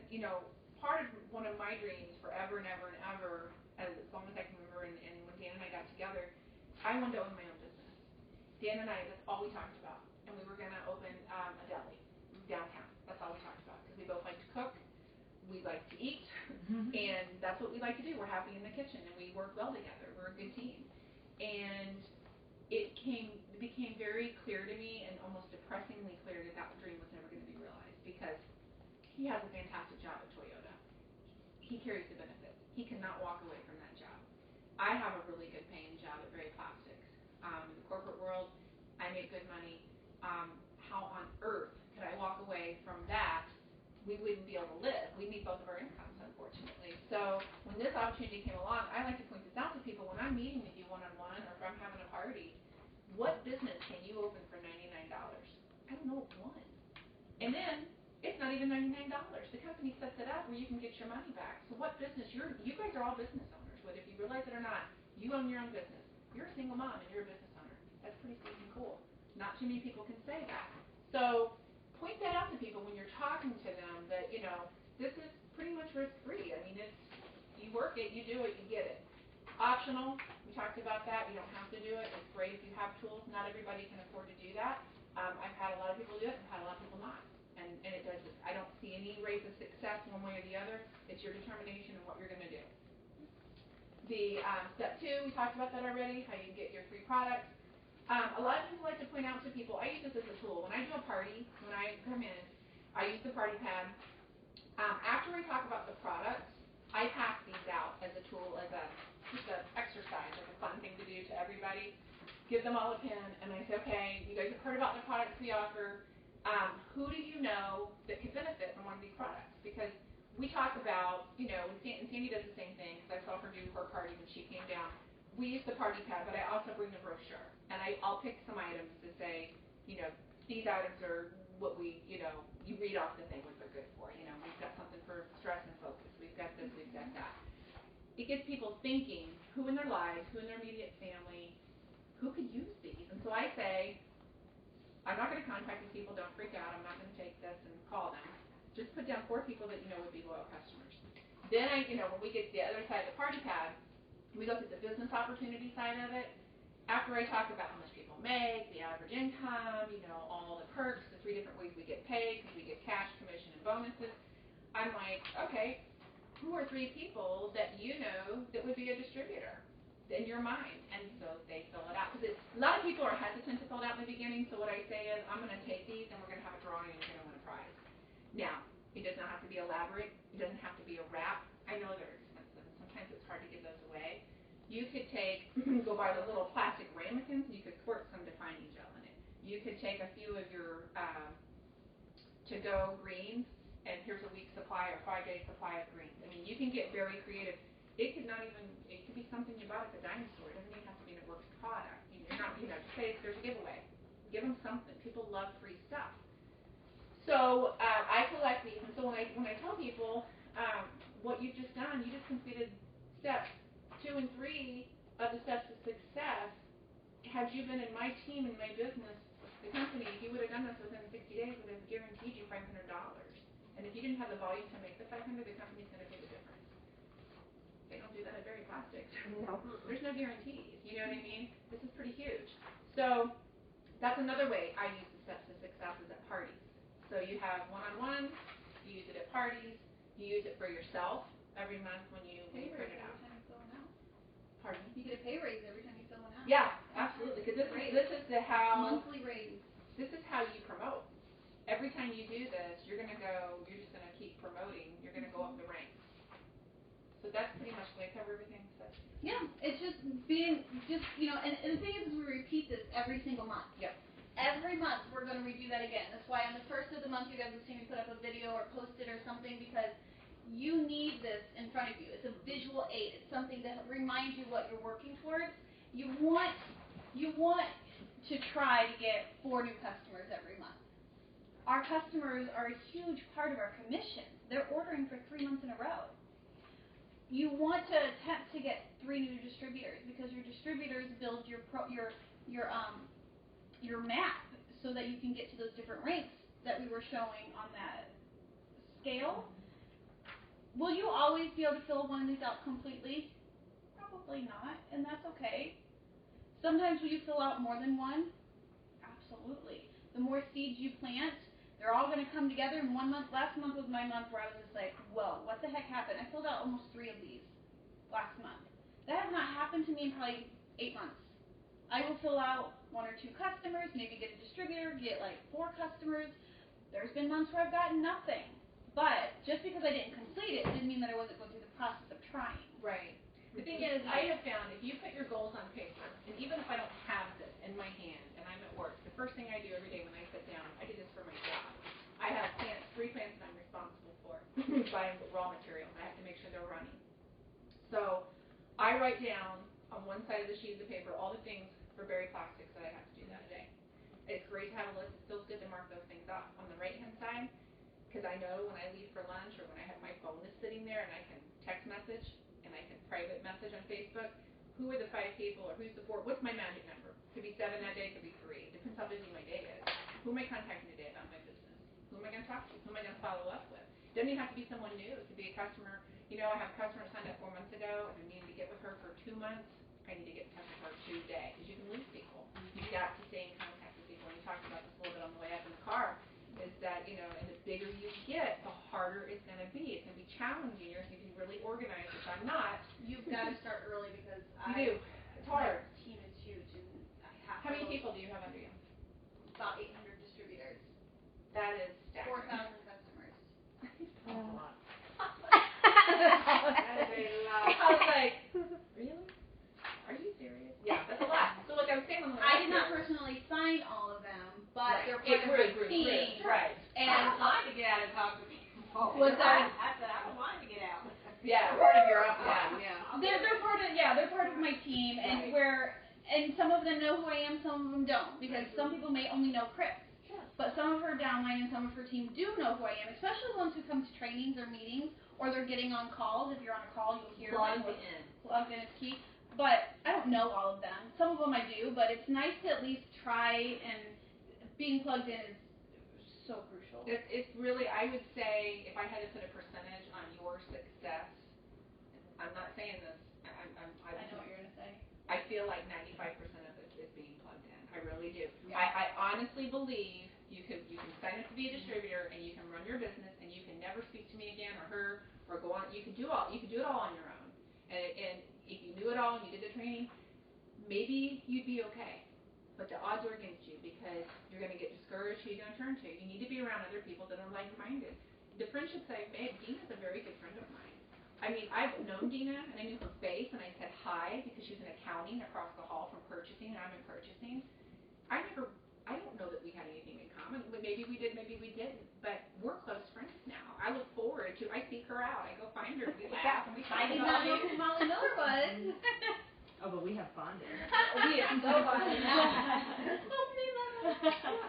part of one of my dreams forever and ever and ever, as long as I can remember, and when Dan and I got together, I wanted to own my own business. Dan and I, that's all we talked about. And we were going to open a deli downtown. That's all we talked about. Because we both like to cook, we like to eat, and that's what we like to do. We're happy in the kitchen, and we work well together. We're a good team. And it became very clear to me, and almost depressingly clear, that dream was never going to be realized, because he has a fantastic job at Toyota. He carries the benefits. He cannot walk away from that job. I have a really good paying job at Berry Plastics. In the corporate world, I make good money. How on earth could I walk away from that? We wouldn't be able to live. We need both of our incomes, unfortunately. So when this opportunity came along, I like to point this out to people when I'm meeting with you one-on-one, or if I'm having a party. What business can you open for $99? I don't know one. And then it's not even $99. The company sets it up where you can get your money back. So what business? You guys are all business owners, whether if you realize it or not. You own your own business. You're a single mom and you're a business owner. That's pretty stinking cool. Not too many people can say that. So point that out to people when you're talking to them, that, this is pretty much risk-free. I mean, you work it, you do it, you get it. Optional, we talked about that. You don't have to do it. It's great if you have tools. Not everybody can afford to do that. I've had a lot of people do it. I've had a lot of people not. And it does this. I don't see any rate of success one way or the other. It's your determination and what you're going to do. The step 2, we talked about that already, how you can get your free products. A lot of people like to point out to people, I use this as a tool. When I do a party, when I come in, I use the party pad. After we talk about the products, I pass these out as a tool, as just an exercise, like a fun thing to do to everybody. Give them all a pen, and I say, okay, you guys have heard about the products we offer. Who do you know that could benefit from one of these products? Because we talk about, and Sandy does the same thing, because I saw her do her party when she came down. We use the party pad, but I also bring the brochure. And I'll pick some items to say, these items are what we, you read off the thing what they're good for. We've got something for stress and focus. We've got this, we've got that. It gets people thinking, who in their lives, who in their immediate family, who could use these? And so I say, I'm not going to contact these people. Don't freak out. I'm not going to take this and call them. Just put down 4 people that you know would be loyal customers. Then when we get to the other side of the party pad, we look at the business opportunity side of it. After I talk about how much people make, the average income, all the perks, the 3 different ways we get paid, because we get cash, commission, and bonuses, I'm like, okay, who are 3 people that you know that would be a distributor in your mind? And so they fill it out. Because a lot of people are hesitant to fill it out in the beginning, so what I say is, I'm going to take these, and we're going to have a drawing, and you're going to win a prize. Now, it does not have to be elaborate. It doesn't have to be a wrap. I know they're expensive, and sometimes it's hard to give those away. You could go buy the little plastic ramekins, and you could squirt some defining gel in it. You could take a few of your to-go greens, and here's a week's 5-day supply of greens. I mean, you can get very creative. It could be something you bought at the dime store. It doesn't even have to be an Works product. You're not, just say there's a giveaway. Give them something. People love free stuff. So I collect these, and so when I tell people what you've just done, you just completed steps 2 and 3 of the steps to success. Had you been in my team, in my business, the company, if you would have done this within 60 days, would have guaranteed you $500. And if you didn't have the volume to make the $500, the company's going to pay the difference. They don't do that at Berry Plastics. No. There's no guarantees. You know what I mean? This is pretty huge. So that's another way I use the steps to success is at parties. So you have one-on-ones, you use it at parties, you use it for yourself every month when you print it out. Every time you fill one out. Pardon? You get a pay raise every time you fill one out. Yeah, absolutely. Because this is how monthly raise. This is how you promote. Every time you do this, you're just gonna keep promoting. You're gonna go up the ranks. So that's pretty much the way I cover everything. So. Yeah, it's just being, and the thing is we repeat this every single month. Yep. Every month we're going to redo that again. That's why on the first of the month you guys will see me put up a video or post it or something because you need this in front of you. It's a visual aid. It's something that reminds you what you're working towards. You want to try to get 4 new customers every month. Our customers are a huge part of our commission. They're ordering for 3 months in a row. You want to attempt to get 3 new distributors because your distributors build your map so that you can get to those different ranks that we were showing on that scale. Will you always be able to fill one of these out completely? Probably not, and that's okay. Sometimes will you fill out more than one? Absolutely. The more seeds you plant, they're all going to come together in 1 month. Last month was my month where I was just like, whoa, what the heck happened? I filled out almost 3 of these last month. That has not happened to me in probably 8 months. I will fill out 1 or 2 customers, maybe get a distributor, get like 4 customers. There's been months where I've gotten nothing. But just because I didn't complete it didn't mean that I wasn't going through the process of trying. Right. The thing is, I have found if you put your goals on paper, and even if I don't have this in my hand and I'm at work, the first thing I do every day when I sit down, I do this for my job. I have 3 plants that I'm responsible for, buying raw materials. I have to make sure they're running. So I write down on one side of the sheet of paper all the things for Berry Plastics that I have to do that day. It's great to have a list. It feels good to mark those things off. On the right-hand side, because I know when I leave for lunch or when I have my phone is sitting there and I can text message and I can private message on Facebook, who are the 5 people or who's the 4? What's my magic number? Could be 7 that day, could be 3. Depends how busy my day is. Who am I contacting today about my business? Who am I going to talk to? Who am I going to follow up with? Doesn't even have to be someone new. It could be a customer. I have a customer signed up 4 months ago. I've been meaning to get with her for 2 months. I need to get in touch with her today because you can lose people. You've got to stay in contact with people. And we talked about this a little bit on the way up in the car. Is that and the bigger you get, the harder it's going to be. It's going to be challenging. You're going to be really organized. Which I'm not. You've got to start early because you do. It's hard. My team is huge and I have. How many people do you have under you? About 800 distributors. That is staggering. 4,000 customers. That's a lot. That is a lot. I was like, really? Are you serious? Yeah, that's a lot. So like I was saying on the I did not personally sign all of them, but they're part of my team. Right. And I don't mind to get out and talk to people. What's that? I said I don't mind to get out. Yeah. Part of your upline, yeah. They're part of my team, and and some of them know who I am, some of them don't, because some people may only know Chris. Sure. But some of her downline and some of her team do know who I am, especially the ones who come to trainings or meetings, or they're getting on calls. If you're on a call, you'll hear Plugged in. Plugged in is key. But I don't know all of them. Some of them I do, but it's nice to at least try, and being plugged in is so crucial. It's really, I would say, if I had to put a percentage on your success, I'm not saying this, I know what you're going to say. I feel like 95% of it is being plugged in. I really do. Yeah. I honestly believe you can sign up to be a distributor and you can run your business and you can never speak to me again or her or go on. You can do it all on your own. And if you knew it all and you did the training, maybe you'd be okay. But the odds are against you because you're going to get discouraged. Who are you going to turn to? You need to be around other people that are like-minded. The friendships I've made, Dina's a very good friend of mine. I mean, I've known Dina, and I knew her face, and I said hi because she was in accounting across the hall from purchasing, and I'm in purchasing. I don't know that we had anything in common. Maybe we did, maybe we didn't, but we're close friends now. I look forward together too. I seek her out. I go find her. We laugh and we talk I did about not know who Molly Miller was. Oh, but we have bonded. We are so bonded.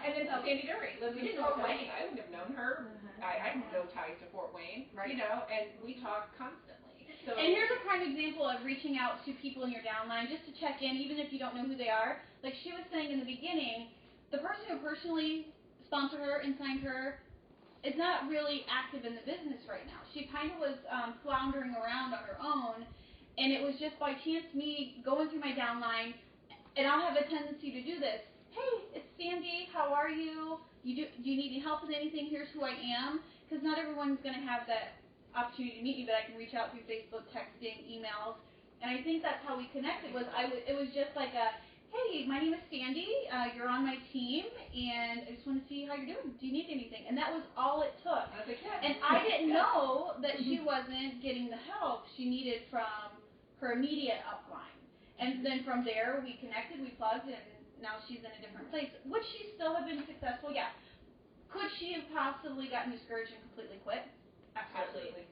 And then Sandy Dury lives in Fort Wayne. I wouldn't have known her. I have no ties to Fort Wayne. Right. You know, and we talk constantly. So And here's a prime example of reaching out to people in your downline just to check in, even if you don't know who they are. Like she was saying in the beginning, the person who personally sponsored her and signed her is not really active in the business right now. She kind of was floundering around on her own, and it was just by chance me going through my downline, and I'll have a tendency to do this. Hey, it's Sandy. How are you? Do you need any help with anything? Here's who I am. Because not everyone's going to have that opportunity to meet me, but I can reach out through Facebook, texting, emails, and I think that's how we connected. It was just like a, hey, my name is Sandy. You're on my team, and I just want to see how you're doing. Do you need anything? And that was all it took. And I didn't know that she wasn't getting the help she needed from her immediate upline. And then from there, we connected, we plugged, and now she's in a different place. Would she still have been successful? Yeah. Could she have possibly gotten discouraged and completely quit? Absolutely.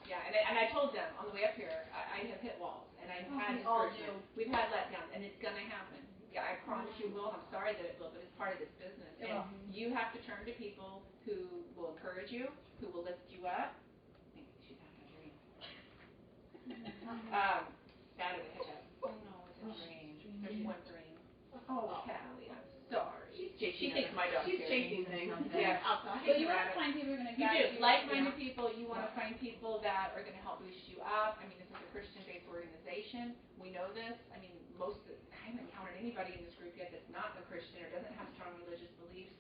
Yeah. And I told them on the way up here, I have hit walls, and I've had discouragement. We've had letdowns, and it's going to happen. Yeah, I promise you will. I'm sorry that it will, but it's part of this business. And you have to turn to people who will encourage you, who will lift you up. I think she's having a dream. That is a hiccup. Oh no, it's a dream. There's one dream. Oh, Callie, I'm sorry. She thinks my dog's She's chasing things. Yeah. So you want to find people who are going to guide you. Like-minded people. You want to find people that are going to help boost you up. I mean, this is a Christian-based organization. We know this. I mean, I haven't encountered anybody in this group yet that's not a Christian or doesn't have strong religious beliefs.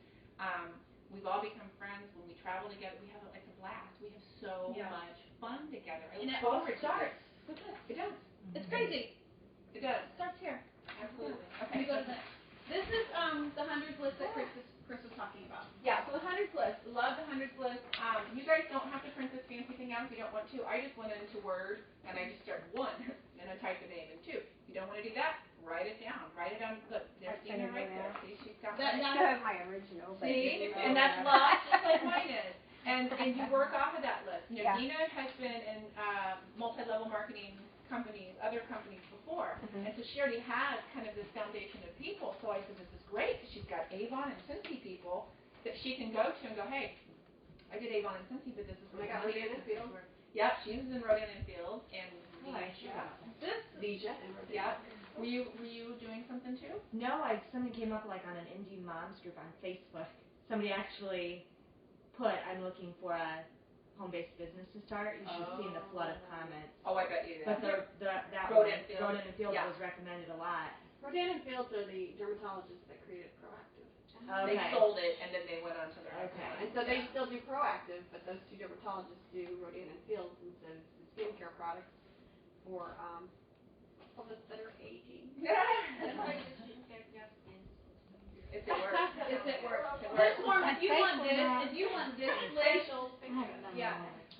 We've all become friends when we travel together. It's a blast. We have so much fun together. And it all starts with this. It does. It's crazy. It does. It starts here. Absolutely. Okay. We go to the next. This is the 100s list that Chris was talking about. Yeah, so the 100s list. Love the 100s list. You guys don't have to print this fancy thing out if you don't want to. I just went into Word and I just started 1 and I typed the name, and 2. If you don't want to do that, write it down. Write it down. Look, there's Dina right there. See, she's got I still have my original. But see, and that's lost just like mine is. And you work off of that list. You know, Dina has been in multi-level marketing companies, other companies before, and so she already has kind of this foundation of people. So I said, this is great. She's got Avon and Cincy people that she can go to and go, hey, I did Avon and Cincy, but this is what I got Rodan and Field. Yep, she was in Rodan and Field, and Deja and Rodan. Yeah. Were you doing something too? No, something came up like on an Indy moms group on Facebook. Somebody actually put, I'm looking for a home-based business to start. You should have seen the flood of comments. Oh, I bet you did. But that Rodan and Field was recommended a lot. Rodan and Fields are the dermatologists that created Proactive. Okay. They sold it, and then they went on to their next one. And so they still do Proactive, but those 2 dermatologists do Rodan and Fields instead of the skincare products for all of us that are aging. If it works. This form, if you want this list,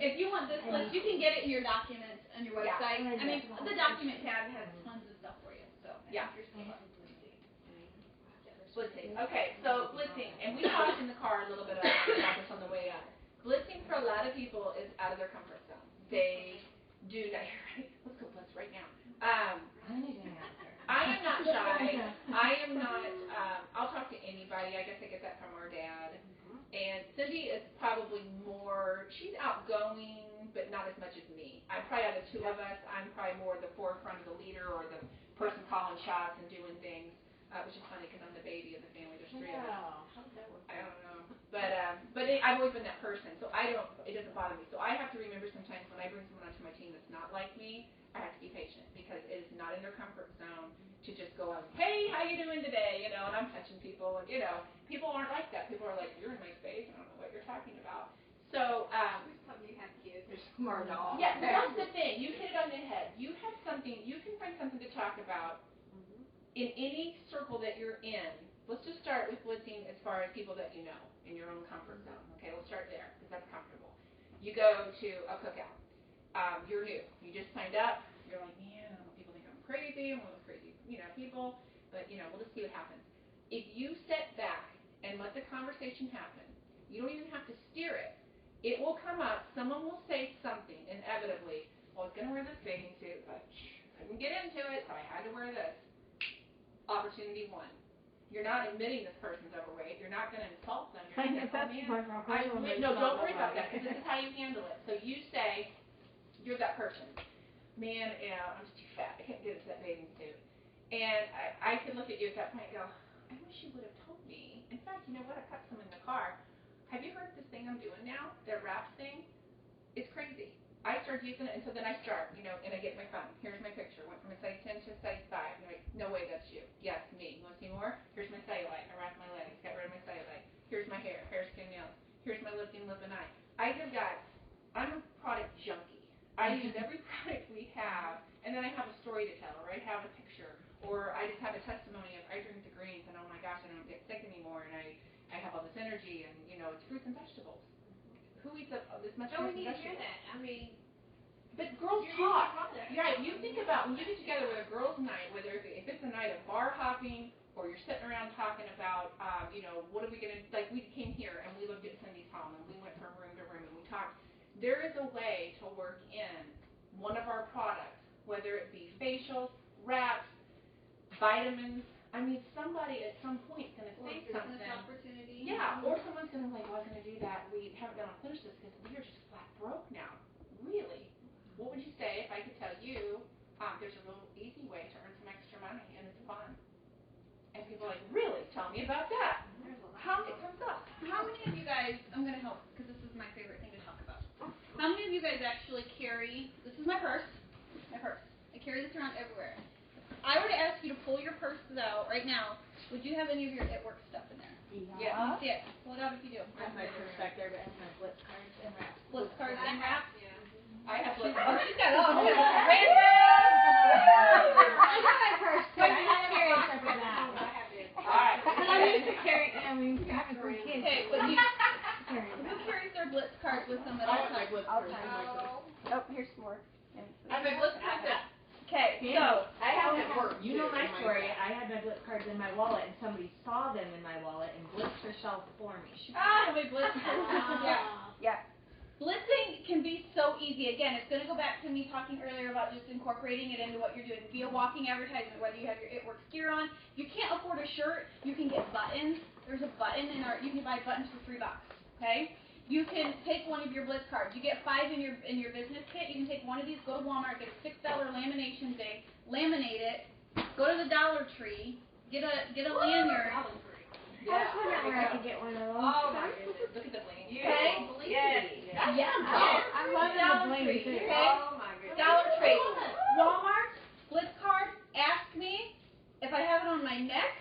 if you want this list, you can get it in your documents on your website. I mean, the document tab has tons of stuff for you. So Yeah. Blitzing. Okay, so blitzing, and we talked in the car a little bit about this on the way up. Blitzing for a lot of people is out of their comfort zone. They do not. Let's go blitz right now. I am not shy. I am not. I'll talk to anybody. I guess I get that from our dad. And Cindy is probably more. She's outgoing, but not as much as me. I'm probably out of the 2 of us. I'm probably more the forefront of the leader or the person calling shots and doing things. Which is funny because I'm the baby of the family. There's 3 of us. How did that work? I don't know. But I've always been that person, so it doesn't bother me. So I have to remember sometimes when I bring someone onto my team that's not like me, I have to be patient because it is not in their comfort zone to just go out, hey, how you doing today? You know, and I'm touching people, and people aren't like that. People are like, you're in my space. I don't know what you're talking about. So who's telling you have kids? There's more dogs. Yeah, that's the thing. You hit it on the head. You have something. You can find something to talk about in any circle that you're in. Let's just start with blitzing as far as people that you know in your own comfort zone. Okay, let's start there because that's comfortable. You go to a cookout. You're new. You just signed up. You're like, man, I don't know if people think I'm crazy. I'm one of those crazy, people. But, we'll just see what happens. If you sit back and let the conversation happen, you don't even have to steer it. it will come up, someone will say something, inevitably, well, I was going to wear this bathing suit, but couldn't get into it, so I had to wear this. Opportunity one. You're not admitting this person's overweight. You're not going to insult them. You're going to say, oh, man, no, don't worry about that, because this is how you handle it. So you say, you're that person. Man, I'm just too fat. I can't get into that bathing suit. And I could look at you at that point and go, I wish you would have told me. In fact, you know what? I've got some in the car. Have you heard this thing I'm doing now? That wraps thing? It's crazy. I started using it, and so then I start, and I get my phone. Here's my picture. Went from a size 10 to a size 5. And I'm like, no way, that's you. Yes, me. You want to see more? Here's my cellulite. I wrapped my legs. Got rid of my cellulite. Here's my hair. Hair, skin, nails. Here's my lifting, lip, and eye. I'm a product junkie. I use every product we have, and then I have a story to tell, or I have a picture, or I just have a testimony of I drink the greens, and oh my gosh, I don't get sick anymore, and I have all this energy, and it's fruits and vegetables. Who eats this much fruits and vegetables? That. I mean, but girls talk. Yeah, you think about when you get together with a girls' night, whether if it's a night of bar hopping or you're sitting around talking about, what are we going to, like we came here and we looked at Cindy's home and we went from room to room and we talked. There is a way to work in one of our products, whether it be facials, wraps, vitamins. I mean, somebody at some point is going to say something. Opportunity. Yeah, or someone's going to I was going to do that. We haven't been able to finish this because we are just flat broke now. Really? What would you say if I could tell you there's a real easy way to earn some extra money and it's fun? And people are like, really? Tell me about that. How it comes up. How many of you guys, I'm going to help because this is my favorite thing to talk about. How many of you guys actually carry, this is my purse. I carry this around everywhere. If I were to ask you to pull your purses out right now, would you have any of your It Works stuff in there? Yeah. Let me see it. Pull it out if you do. I have my purse back there, but I have my blitz cards and wraps. Blitz cards and wraps? yeah. I have like, Oh, she's got all I random. I got my purse too. I have to carry a separate bag. all right. I'm used to carrying, having 3 kids. Okay, but who Carrying carries their Blitz cards with them at all times? Oh, here's some more. I have my Blitz cards. Okay, so I have my work. You know my story. I had my blitz cards in my wallet, and somebody saw them in my wallet and blitzed herself for me. my Blitz cards. Yeah. Blitzing can be so easy. Again, it's going to go back to me talking earlier about just incorporating it into what you're doing via walking advertisement, whether you have your It Works gear on. If you can't afford a shirt, you can get buttons. There's a button you can buy buttons for $3, okay? You can take one of your Blitz cards. You get 5 in your business kit. You can take one of these, go to Walmart, get a $6 lamination thing, laminate it, go to the Dollar Tree, get a lanyard. I was wondering where I could get one of those. Oh my goodness, look at the bling. Okay? Yes. I'm loving the bling too. Okay? Oh my goodness. Dollar Tree, Walmart, Blitz card. Ask me if I have it on my neck.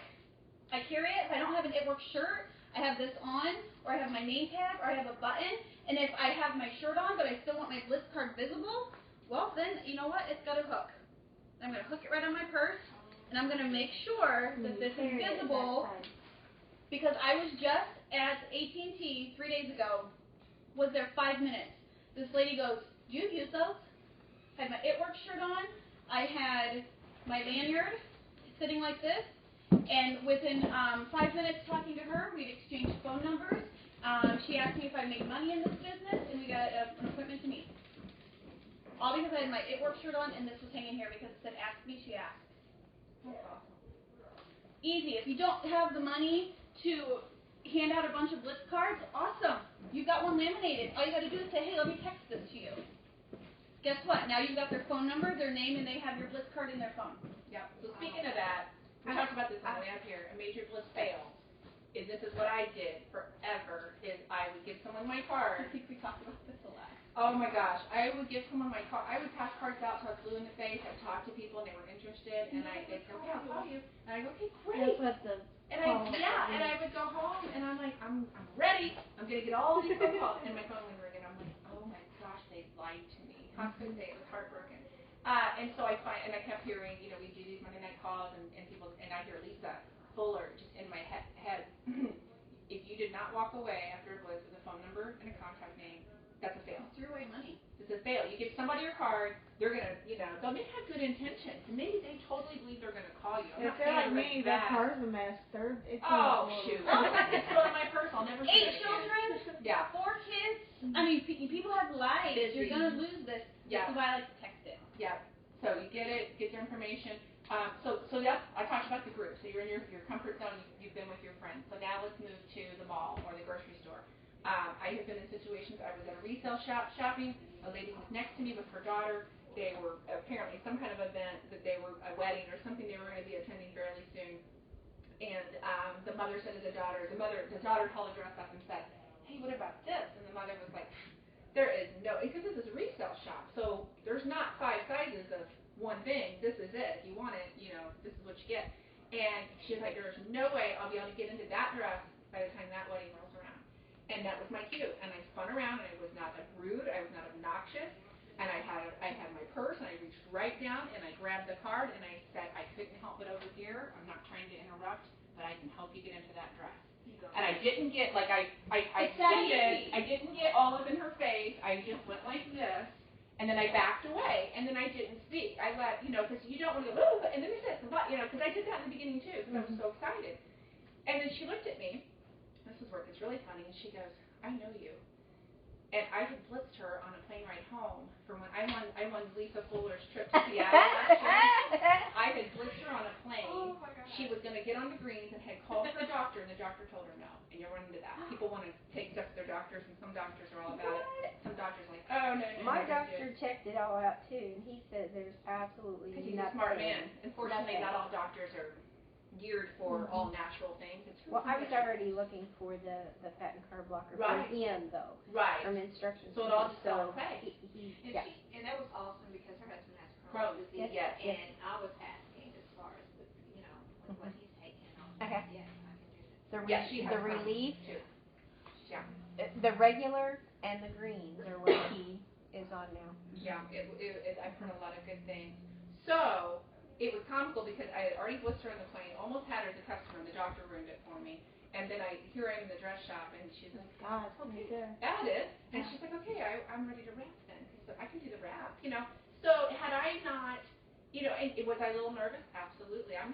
I carry it. If I don't have an It Works shirt, I have this on, or I have my name tag, or I have a button. And if I have my shirt on, but I still want my Blitz card visible, well then, you know what? It's got a hook. I'm going to hook it right on my purse, and I'm going to make sure that this is visible. Because I was just at AT&T 3 days ago, was there 5 minutes. This lady goes, do you use those? I had my It Works shirt on. I had my lanyard sitting like this. And within 5 minutes talking to her, we'd exchanged phone numbers. She asked me if I made money in this business, and we got an appointment to meet. All because I had my It Works shirt on, and this was hanging here because it said, ask me, she asked. That's awesome. Easy. If you don't have the money to hand out a bunch of Blitz cards, awesome. You've got one laminated. All you got to do is say, hey, let me text this to you. Guess what? Now you've got their phone number, their name, and they have your Blitz card in their phone. Yeah. So speaking of that, we talked about this on the way up here. A major Blitz fail is this is what I did forever. Is I would give someone my card. I think we talked about this a lot. Oh my gosh, I would give someone my card. I would pass cards out till I was blue in the face. I'd talk to people and they were interested, and they'd go, okay, I'll call you. And I go, okay, great. That's what the And I would go home and I'm like, I'm ready. I'm gonna get all these phone calls, and my phone would ring, and I'm like, oh my gosh, they lied to me. How could they? It was heartbroken. And so I kept hearing, we do these Monday night calls, and people, and I hear Lisa Fuller just in my head. If you did not walk away after a blitz with a phone number and a contact name, that's a fail. You threw away money. This it's a fail. You give somebody your card, they're gonna, they may have good intentions, and maybe they totally believe they're gonna call you. I'm If not they're saying like me, everybody's that bad. car's a mess. It's Oh shoot! Well, if I get stolen my purse, I'll never see 8 it again. children, Yeah. 4 kids. I mean, people have lives. Busy. You're gonna lose this. Yeah. This is why I like to text it. Yeah. So you get it, get their information. So yeah, I talked about the group. So you're in your comfort zone. You've been with your friends. So now let's move to the mall or the grocery store. I have been in situations. I was at a resale shop shopping. A lady was next to me with her daughter. They were apparently some kind of event that they were a wedding or something they were going to be attending fairly soon. And the mother said to the daughter held her dress up and said, "Hey, what about this?" And the mother was like, "There is no," because this is a resale shop, so there's not 5 sizes of one thing. This is it. If you want it, this is what you get. And she's like, "There's no way I'll be able to get into that dress by the time that wedding rolls around." And that was my cue. And I spun around, and I was not rude. I was not obnoxious. And I had my purse, and I reached right down, and I grabbed the card, and I said, "I couldn't help it over here. I'm not trying to interrupt, but I can help you get into that dress." And I didn't get, like, I didn't get all up in her face. I just went like this, and then I backed away, and then I didn't speak. I let, because you don't want to go, "Ooh," and then this, because I did that in the beginning, too, because I was so excited. And then she looked at me. This is where it gets really funny, and she goes, "I know you." And I had blitzed her on a plane ride home from when I won Lisa Fuller's trip to Seattle last year. I had blitzed her on a plane. Oh my God. She was going to get on the greens and had called her doctor, and the doctor told her no. And you're running into that. People want to take stuff to their doctors, and some doctors are all about it. Some doctors are like, "Oh, no, no, My no, doctor checked it all out too, and he said there's absolutely because he's nothing. a smart man. Unfortunately, Nothing. not all doctors are geared for all natural things. It's Well, I was already looking for the fat and carb blocker Right. from him though, right. from instructions. So it from all him. just fell in So place. yeah. And that was awesome because her husband has Crohn's Crohn's disease. yes. And I was asking as far as what he's taking. Okay. Yes, I can do that. Yeah, she has The Crohn's, relief, too. Yeah. the regular and the greens are what he is on now. Yeah, I've heard a lot of good things. So, it was comical because I had already blitzed her on the plane, almost had her as a customer, and the doctor ruined it for me. And then here I am in the dress shop, and she's like, God, "Okay, yeah. that is." And she's like, "Okay, I'm ready to wrap then, because I can do the wrap, So, had I not, and was I a little nervous? Absolutely. I'm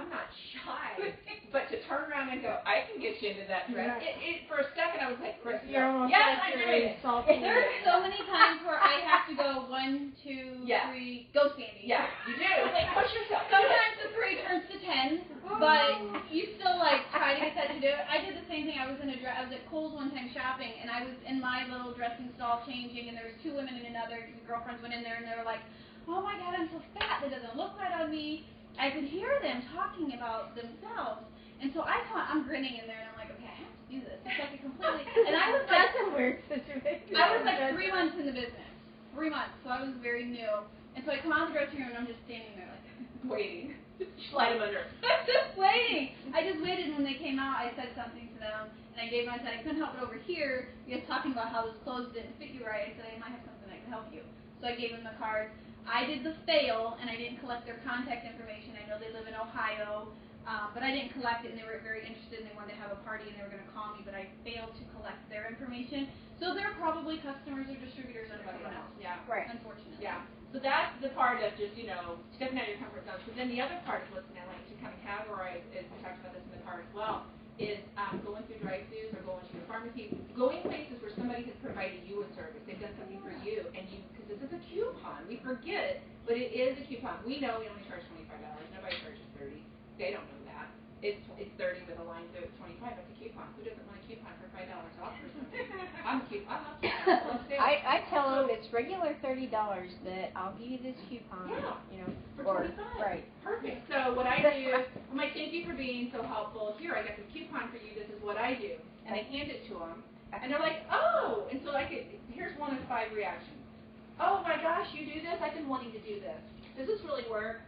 not shy, but to turn around and go, "I can get you into that dress." Right. For a second, I was like, You're almost yes, like I'm you're doing it. insulting. There are so many times where I have to go 1, 2, Yeah. 3, go standing. Yeah, you do. Like, push yourself. Sometimes the 3 turns to 10, but you still try to get that to do it. I did the same thing. I was at Kohl's one time shopping, and I was in my little dressing stall changing, and there was 2 women and another girlfriends went in there, and they were like, "Oh my God, I'm so fat. That doesn't look right on me." I could hear them talking about themselves, and so I'm grinning in there, and I'm like, "Okay, I have to do this." It's like a completely, and I was like, That's a weird situation. I was like 3 months in the business, 3 months, so I was very new, and so I come out of the dressing room, and I'm just standing there like. Waiting. Slide them under. Just waiting. I just waited, and when they came out, I said something to them, and I said I couldn't help it over here. You guys talking about how those clothes didn't fit you right. I said I might have something that can help you. So I gave them the card. I did the fail, and I didn't collect their contact information. I know they live in Ohio, but I didn't collect it, and they were very interested, and they wanted to have a party, and they were going to call me, but I failed to collect their information. So they're probably customers or distributors under someone else. Yeah. Right. Unfortunately. Yeah. So that's the part of just, stepping out of your comfort zone. So then the other part of listening, I like to kind of categorize, as we talked about this in the car as well, is going through drive-thrus or going to your pharmacy, going places where somebody has provided you a service. They've done something for you, and because this is a coupon. We forget it, but it is a coupon. We know we only charge $25. Nobody charges $30. They don't know that. It's $30 with a line through it. $25. It's a coupon. Who doesn't want a coupon for $5 off or something? I'm a coupon. I love coupons. I love sales. I tell them it's regular $30, but I'll give you this coupon. Yeah. Or, For $25. right. Perfect. So what I do, I'm like, "Thank you for being so helpful. Here, I got the coupon for you. This is what I do." And I hand it to them, and they're like, "Oh!" And so here's 1 of 5 reactions. "Oh my gosh, you do this? I've been wanting to do this. Does this really work?"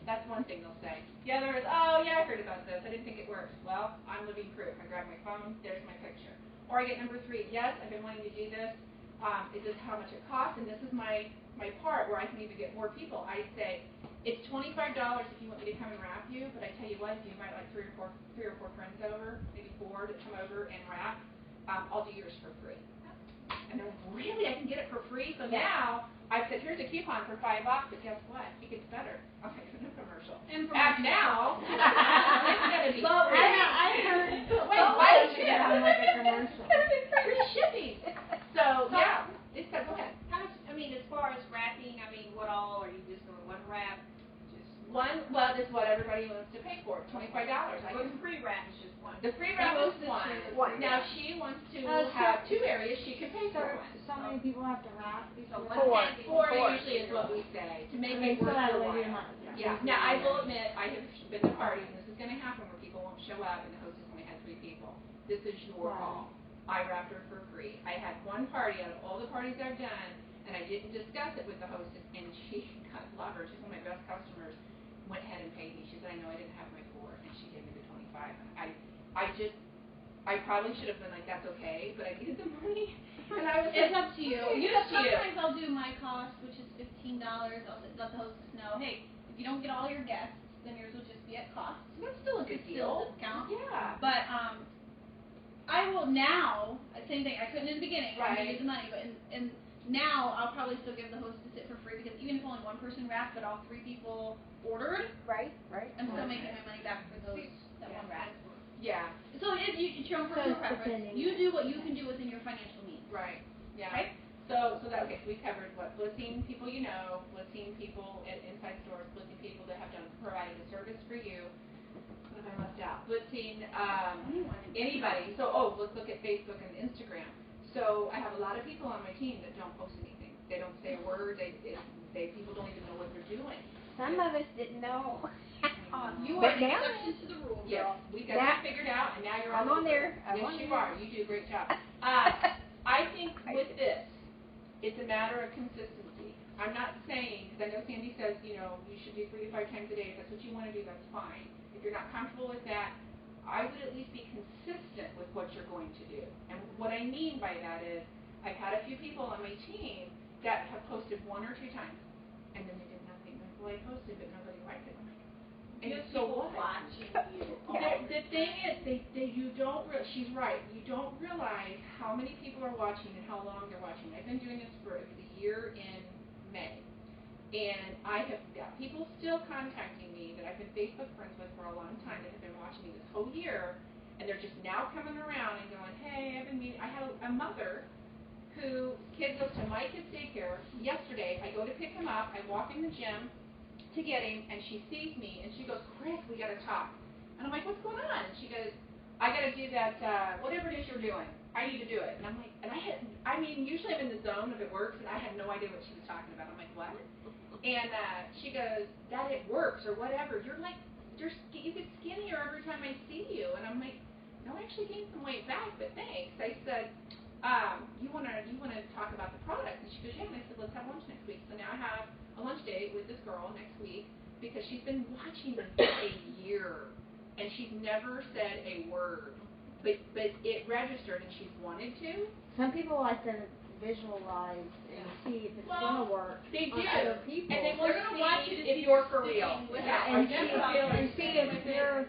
That's one thing they'll say. The other is, "Oh yeah, I heard about this. I didn't think it worked." Well, I'm living proof. I grab my phone. There's my picture. Or I get number 3. "Yes, I've been wanting to do this. Is this how much it costs? And this is my part where I can even get more people." I say, "It's $25 if you want me to come and wrap you, but I tell you what, if you invite like 3 or 4 friends over, maybe 4 to come over and wrap, I'll do yours for free." And they're like, "Really? I can get it for free?" So So now, I said, here's a coupon for $5, but guess what? It gets better. I'm like, no commercial. And Act now, it's gonna be But free. I heard. Wait, why did you sound like a commercial. It's gonna be free shipping. So, yeah, it's go ahead. How much, I mean, as far as wrapping, I mean, what all, are you just going one wrap? Just One, well, that's what everybody wants to pay for, $25. Well, the free wrap is just one. The free wrap is one. Now, she wants to have 2 areas she can pay for one. So many people have to wrap So before. one Four usually is what we say, to make it So worth that your way you're while. not. Yeah, now I will admit, I have been to parties, and this is gonna happen where people won't show up, and the hostess only had 3 people. This is your call. I wrapped her for free. I had one party out of all the parties I've done, and I didn't discuss it with the hostess, and she, God love her, she's one of my best customers, went ahead and paid me. She said, I know I didn't have my 4, and she gave me the 25. I probably should have been like, that's okay, but I needed the money, and I was It's like, up to you. okay, it's up to you. Sometimes I'll do my cost, which is $15. I'll let the hostess know, hey, if you don't get all your guests, then yours will just be at cost. That's still a good It's still deal. a discount. Yeah. But I will now, same thing, I couldn't in the beginning, I Right. needed the money, but in now I'll probably still give the hostess it for free, because even if only one person wrapped, but all 3 people ordered, Right. I'm still making my money back for those that one wrap. Yeah. So it's your own personal preference. You do what you can do within your financial means. Right. Yeah. Okay? So that okay. So we covered what blitzing people you know, blitzing people at inside stores, blitzing people that have done provided a service for you. What have I left out? Blitzing anybody. So let's look at Facebook and Instagram. So I have a lot of people on my team that don't post anything. They don't say a word. They people don't even know what they're doing. Some of us didn't know. You But are now- exceptions to the rule, Yes, girl. we got that figured out, and now you're I'm all on over there. it. I'm Yes, on you there. are. You do a great job. I think with this, it's a matter of consistency. I'm not saying, because I know Sandy says, you should do 3 to 5 times a day. If that's what you want to do, that's fine. If you're not comfortable with that, I would at least be consistent with what you're going to do. And what I mean by that is, I've had a few people on my team that have posted 1 or 2 times, and then they did nothing. Like, well, I posted, but nobody liked it. I'm like, and so what? watching you. The thing is, you don't. She's right. You don't realize how many people are watching and how long they're watching. I've been doing this for a year in May, and I have got people still contacting me that I've been Facebook friends with for a long time that have been watching me this whole year, and they're just now coming around and going, hey, I've been meeting. I have a mother whose kid goes to my kid's daycare. Yesterday, I go to pick him up. I walk in the gym to get him, and she sees me, and she goes, Chris, we got to talk. And I'm like, what's going on? And she goes, I got to do that, whatever it is you're doing. I need to do it. And I'm like, usually I'm in the zone if it works, and I had no idea what she was talking about. I'm like, what? And she goes, that it works, or whatever. You get skinnier every time I see you. And I'm like, no, I actually gained some weight back, but thanks. I said, you want to talk about the product? And she goes, yeah. And I said, let's have lunch next week. So now I have a lunch date with this girl next week because she's been watching me for a year and she's never said a word, but it registered and she's wanted to. Some people like to visualize and see if it's going to work They on do. other people. And they They're want gonna to watch see you to if see you're if for you're real. sticking with Yeah, it. and see if you're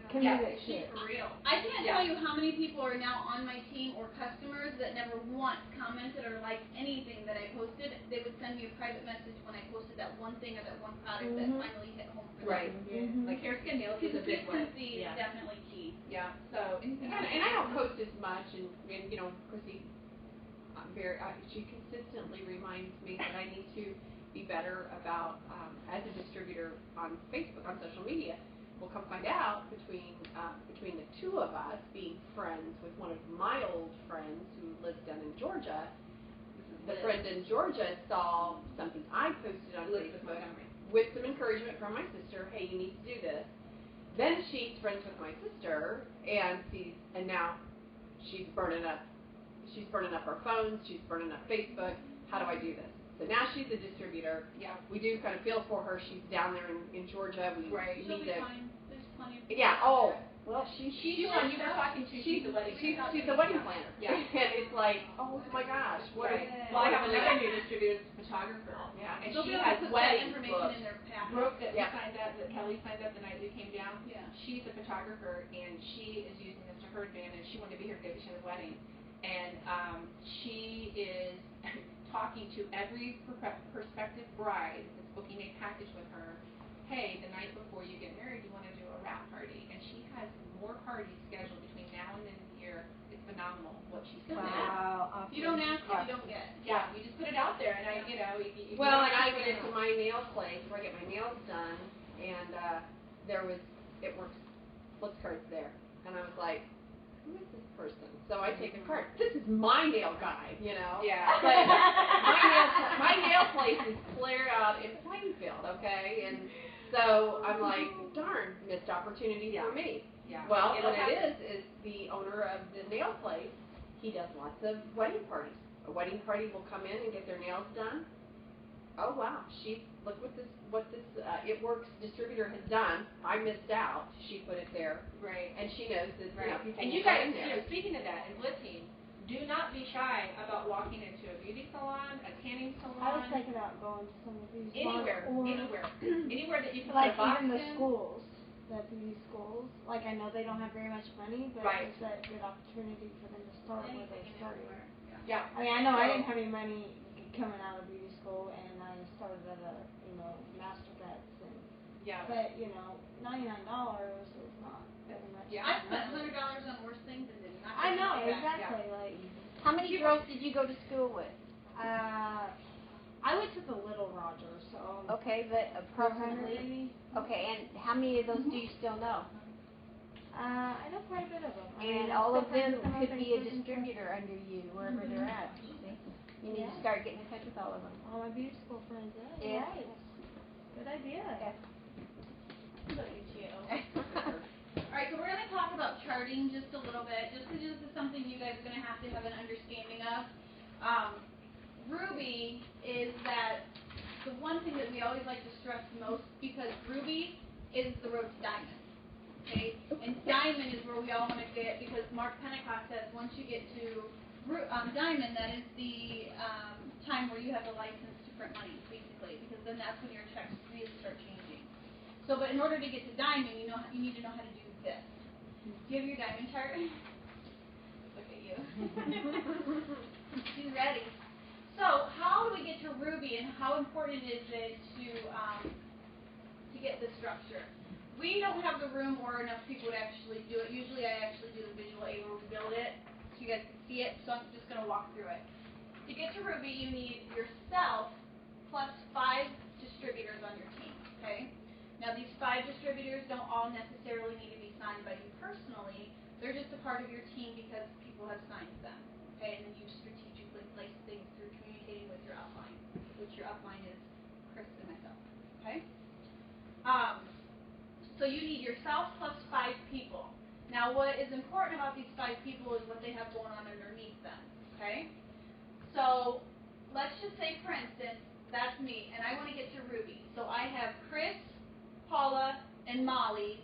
committed to it. For real. I can't tell you how many people are now on my team or customers that never once commented or liked anything that I posted. They would send me a private message when I posted that one thing or that one product that finally hit home for them. Right. Like hair, skin, nails is a big one. Consistency is definitely key. Yeah. So And I don't post as much, and Chrissy, she consistently reminds me that I need to be better about as a distributor on Facebook, on social media. We'll come find out between the 2 of us being friends with one of my old friends who lives down in Georgia. The friend in Georgia saw something I posted on Facebook with some encouragement from my sister. Hey, you need to do this. Then she's friends with my sister and now she's burning up her phones. She's burning up Facebook. How do I do this? So now she's a distributor. Yeah. We do kind of feel for her. She's down there in Georgia. We She'll need be to. fine. There's plenty of Yeah. Oh. Well, she's the one you were talking to. She's the wedding planner. She's the wedding planner. Yeah. And it's like, oh my gosh, what? Right. Well, I have another new distributor, that's a photographer. Yeah. And They'll she be able has to put that wedding information books. in their packet. Brooke that Yeah. Kelly signed up the night we came down. Yeah. She's a photographer and she is using this to her advantage. She wanted to be here today, but she had a wedding. And she is talking talking to every prospective bride that's booking a package with her, hey, the night before you get married, you want to do a wrap party. And she has more parties scheduled between now and the end of the year. It's phenomenal what she's doing. Wow. If you don't ask, you don't get. Yeah, we just put it out there, and I, you know, if Well, and I went into my nail place where I get my nails done, and it works flip cards there, and I was like, who is this person? So I take a card. This is my nail guy, you know. Yeah. But my nail place is clear out in Plainfield, okay, and so I'm like, darn, missed opportunity for me. Yeah. Well, what it is the owner of the nail place. He does lots of wedding parties. A wedding party will come in and get their nails done. Oh wow, look what this It Works distributor has done. I missed out. She put it there. Right. And she knows that people And you will guys, come in there. speaking of that, and Blitzing, do not be shy about walking into a beauty salon, a tanning salon. I was thinking about going to some of these anywhere that you can like put a box even the in. schools, the beauty schools. Like I know they don't have very much money, but Right. it's a good opportunity for them to start where they're starting. Yeah. I mean, I know I didn't have any money coming out of beauty school, and I started at a Master Cuts, and but $99 is not very much. Yeah. I spent $100 on worse things and did not. I know get it back. exactly. Like How many girls did you go to school with? I went to the Little Roger, so Okay, but approximately. 400 maybe. Okay, and how many of those do you still know? I know quite a bit of them. And all of them could be a distributor under you wherever they're at. You see, you need to start getting in touch with all of them. All my beauty school friends. Yeah. Right. Good idea. Look at you. Alright, so we're going to talk about charting just a little bit, just because this is something you guys are going to have an understanding of. Ruby is the one thing that we always like to stress most, because Ruby is the road to diamond. Okay? And diamond is where we all want to get, because Mark Pentecost says once you get to diamond, that is the time where you have a license to print money, basically, because then that's when your checks really start changing. So, but in order to get to diamond, you need to know how to do this. Do you have your diamond chart? Look at you. She's ready. So, how do we get to Ruby, and how important is it to get this structure? We don't have the room or enough people to actually do it. Usually I actually do the visual aid where we build it so you guys can see it, so I'm just going to walk through it. To get to Ruby, you need yourself plus 5 distributors on your team, okay? Now these 5 distributors don't all necessarily need to be signed by you personally. They're just a part of your team because people have signed them, okay? And then you strategically place things through communicating with your upline, which your upline is Chris and myself, okay? So you need yourself plus 5 people. Now what is important about these 5 people is what they have going on underneath them, okay? So let's just say, for instance, that's me, and I want to get to Ruby. So I have Chris, Paula, and Molly.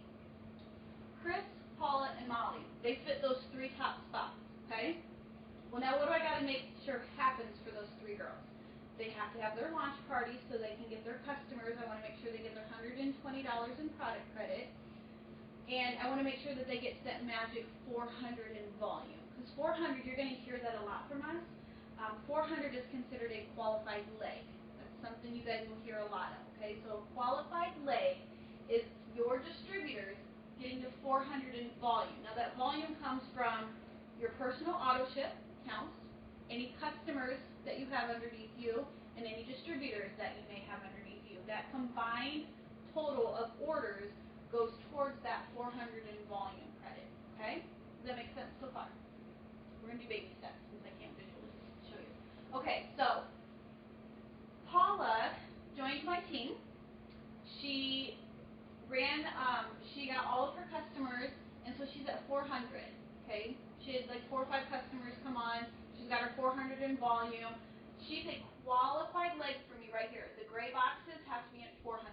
Chris, Paula, and Molly. They fit those 3 top spots, okay? Well, now what do I got to make sure happens for those 3 girls? They have to have their launch parties so they can get their customers. I want to make sure they get their $120 in product credit. And I want to make sure that they get to that magic 400 in volume. Because 400, you're going to hear that a lot from us. 400 is considered a qualified leg. That's something you guys will hear a lot of. Okay, so a qualified leg is your distributors getting to 400 in volume. Now that volume comes from your personal auto ship counts, any customers that you have underneath you, and any distributors that you may have underneath you. That combined total of orders goes towards that 400 in volume credit. Okay? Does that make sense so far? We're going to do baby steps since I can't visually show you. Okay, so Paula joined my team. She got all of her customers, and so she's at 400. Okay? She had like 4 or 5 customers come on. She's got her 400 in volume. She's a qualified leg for me right here. The gray boxes have to be at 400.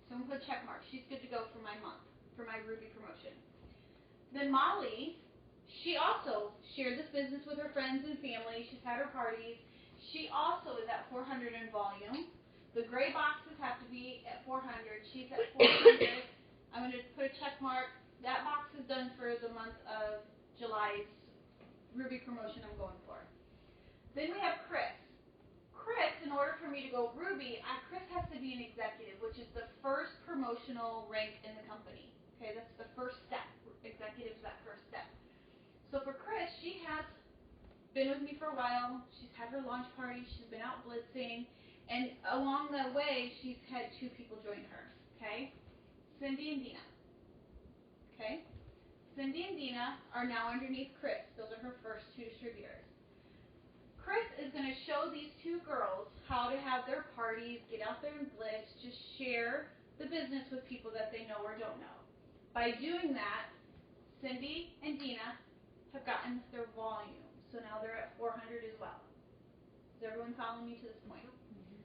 So I'm going to put a check mark. She's good to go for my month, for my Ruby promotion. Then Molly, she also shared this business with her friends and family. She's had her parties. She also is at 400 in volume. The gray boxes have to be at 400. She's at 400. I'm going to put a check mark. That box is done for the month of July's Ruby promotion I'm going for. Then we have Chris. me to go Ruby, Chris has to be an executive, which is the first promotional rank in the company. Okay, that's the first step. Executive is that first step. So for Chris, she has been with me for a while. She's had her launch party. She's been out blitzing. And along the way, she's had 2 people join her. Okay? Cindy and Dina. Okay? Cindy and Dina are now underneath Chris. Those are her first 2 distributors. Chris is going to show these 2 girls how to have their parties, get out there and blitz, just share the business with people that they know or don't know. By doing that, Cindy and Dina have gotten their volume. So now they're at 400 as well. Is everyone following me to this point? Mm-hmm.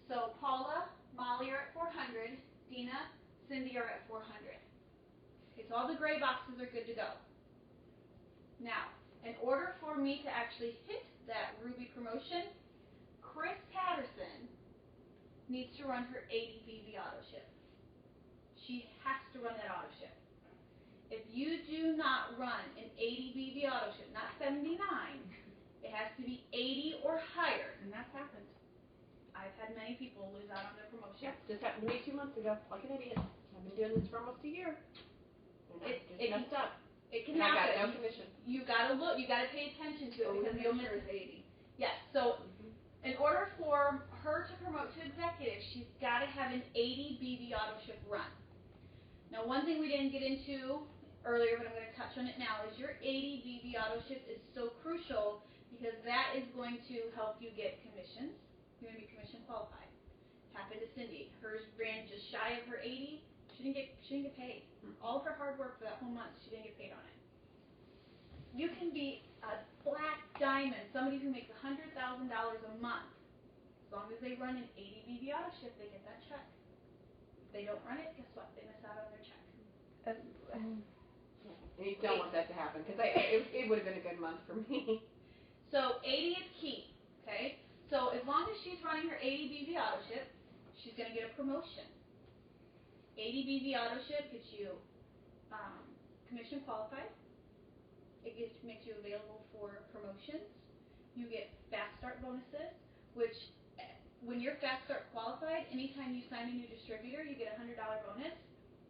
So Paula, Molly are at 400. Dina, Cindy are at 400. Okay, so all the gray boxes are good to go. Now, in order for me to actually hit that Ruby promotion, Chris Patterson needs to run her 80 BV auto ship. She has to run that auto ship. If you do not run an 80 BV auto ship, not 79, it has to be 80 or higher. And that's happened. I've had many people lose out on their promotion. Yep, just happened to me 2 months ago, like an idiot. I've been doing this for almost a year. And I just messed up. It can and happen. I got no commission. You gotta look. You gotta pay attention to it because you'll miss 80. Yes. So, in order for her to promote to executive, she's got to have an 80 BV auto ship run. Now, one thing we didn't get into earlier, but I'm going to touch on it now, is your 80 BV auto ship is so crucial because that is going to help you get commissions. You're going to be commission qualified. Happened to Cindy. Hers ran just shy of her 80. She didn't get paid. All of her hard work for that whole month, she didn't get paid on it. You can be a black diamond, somebody who makes $100,000 a month. As long as they run an 80 BV auto ship, they get that check. If they don't run it, guess what? They miss out on their check. And you don't want that to happen because it would have been a good month for me. So 80 is key. Okay. So as long as she's running her 80 BV auto ship, she's going to get a promotion. 80 BV auto ship gets you commission qualified. It makes you available for promotions. You get fast start bonuses, which when you're fast start qualified, anytime you sign a new distributor, you get a $100 bonus.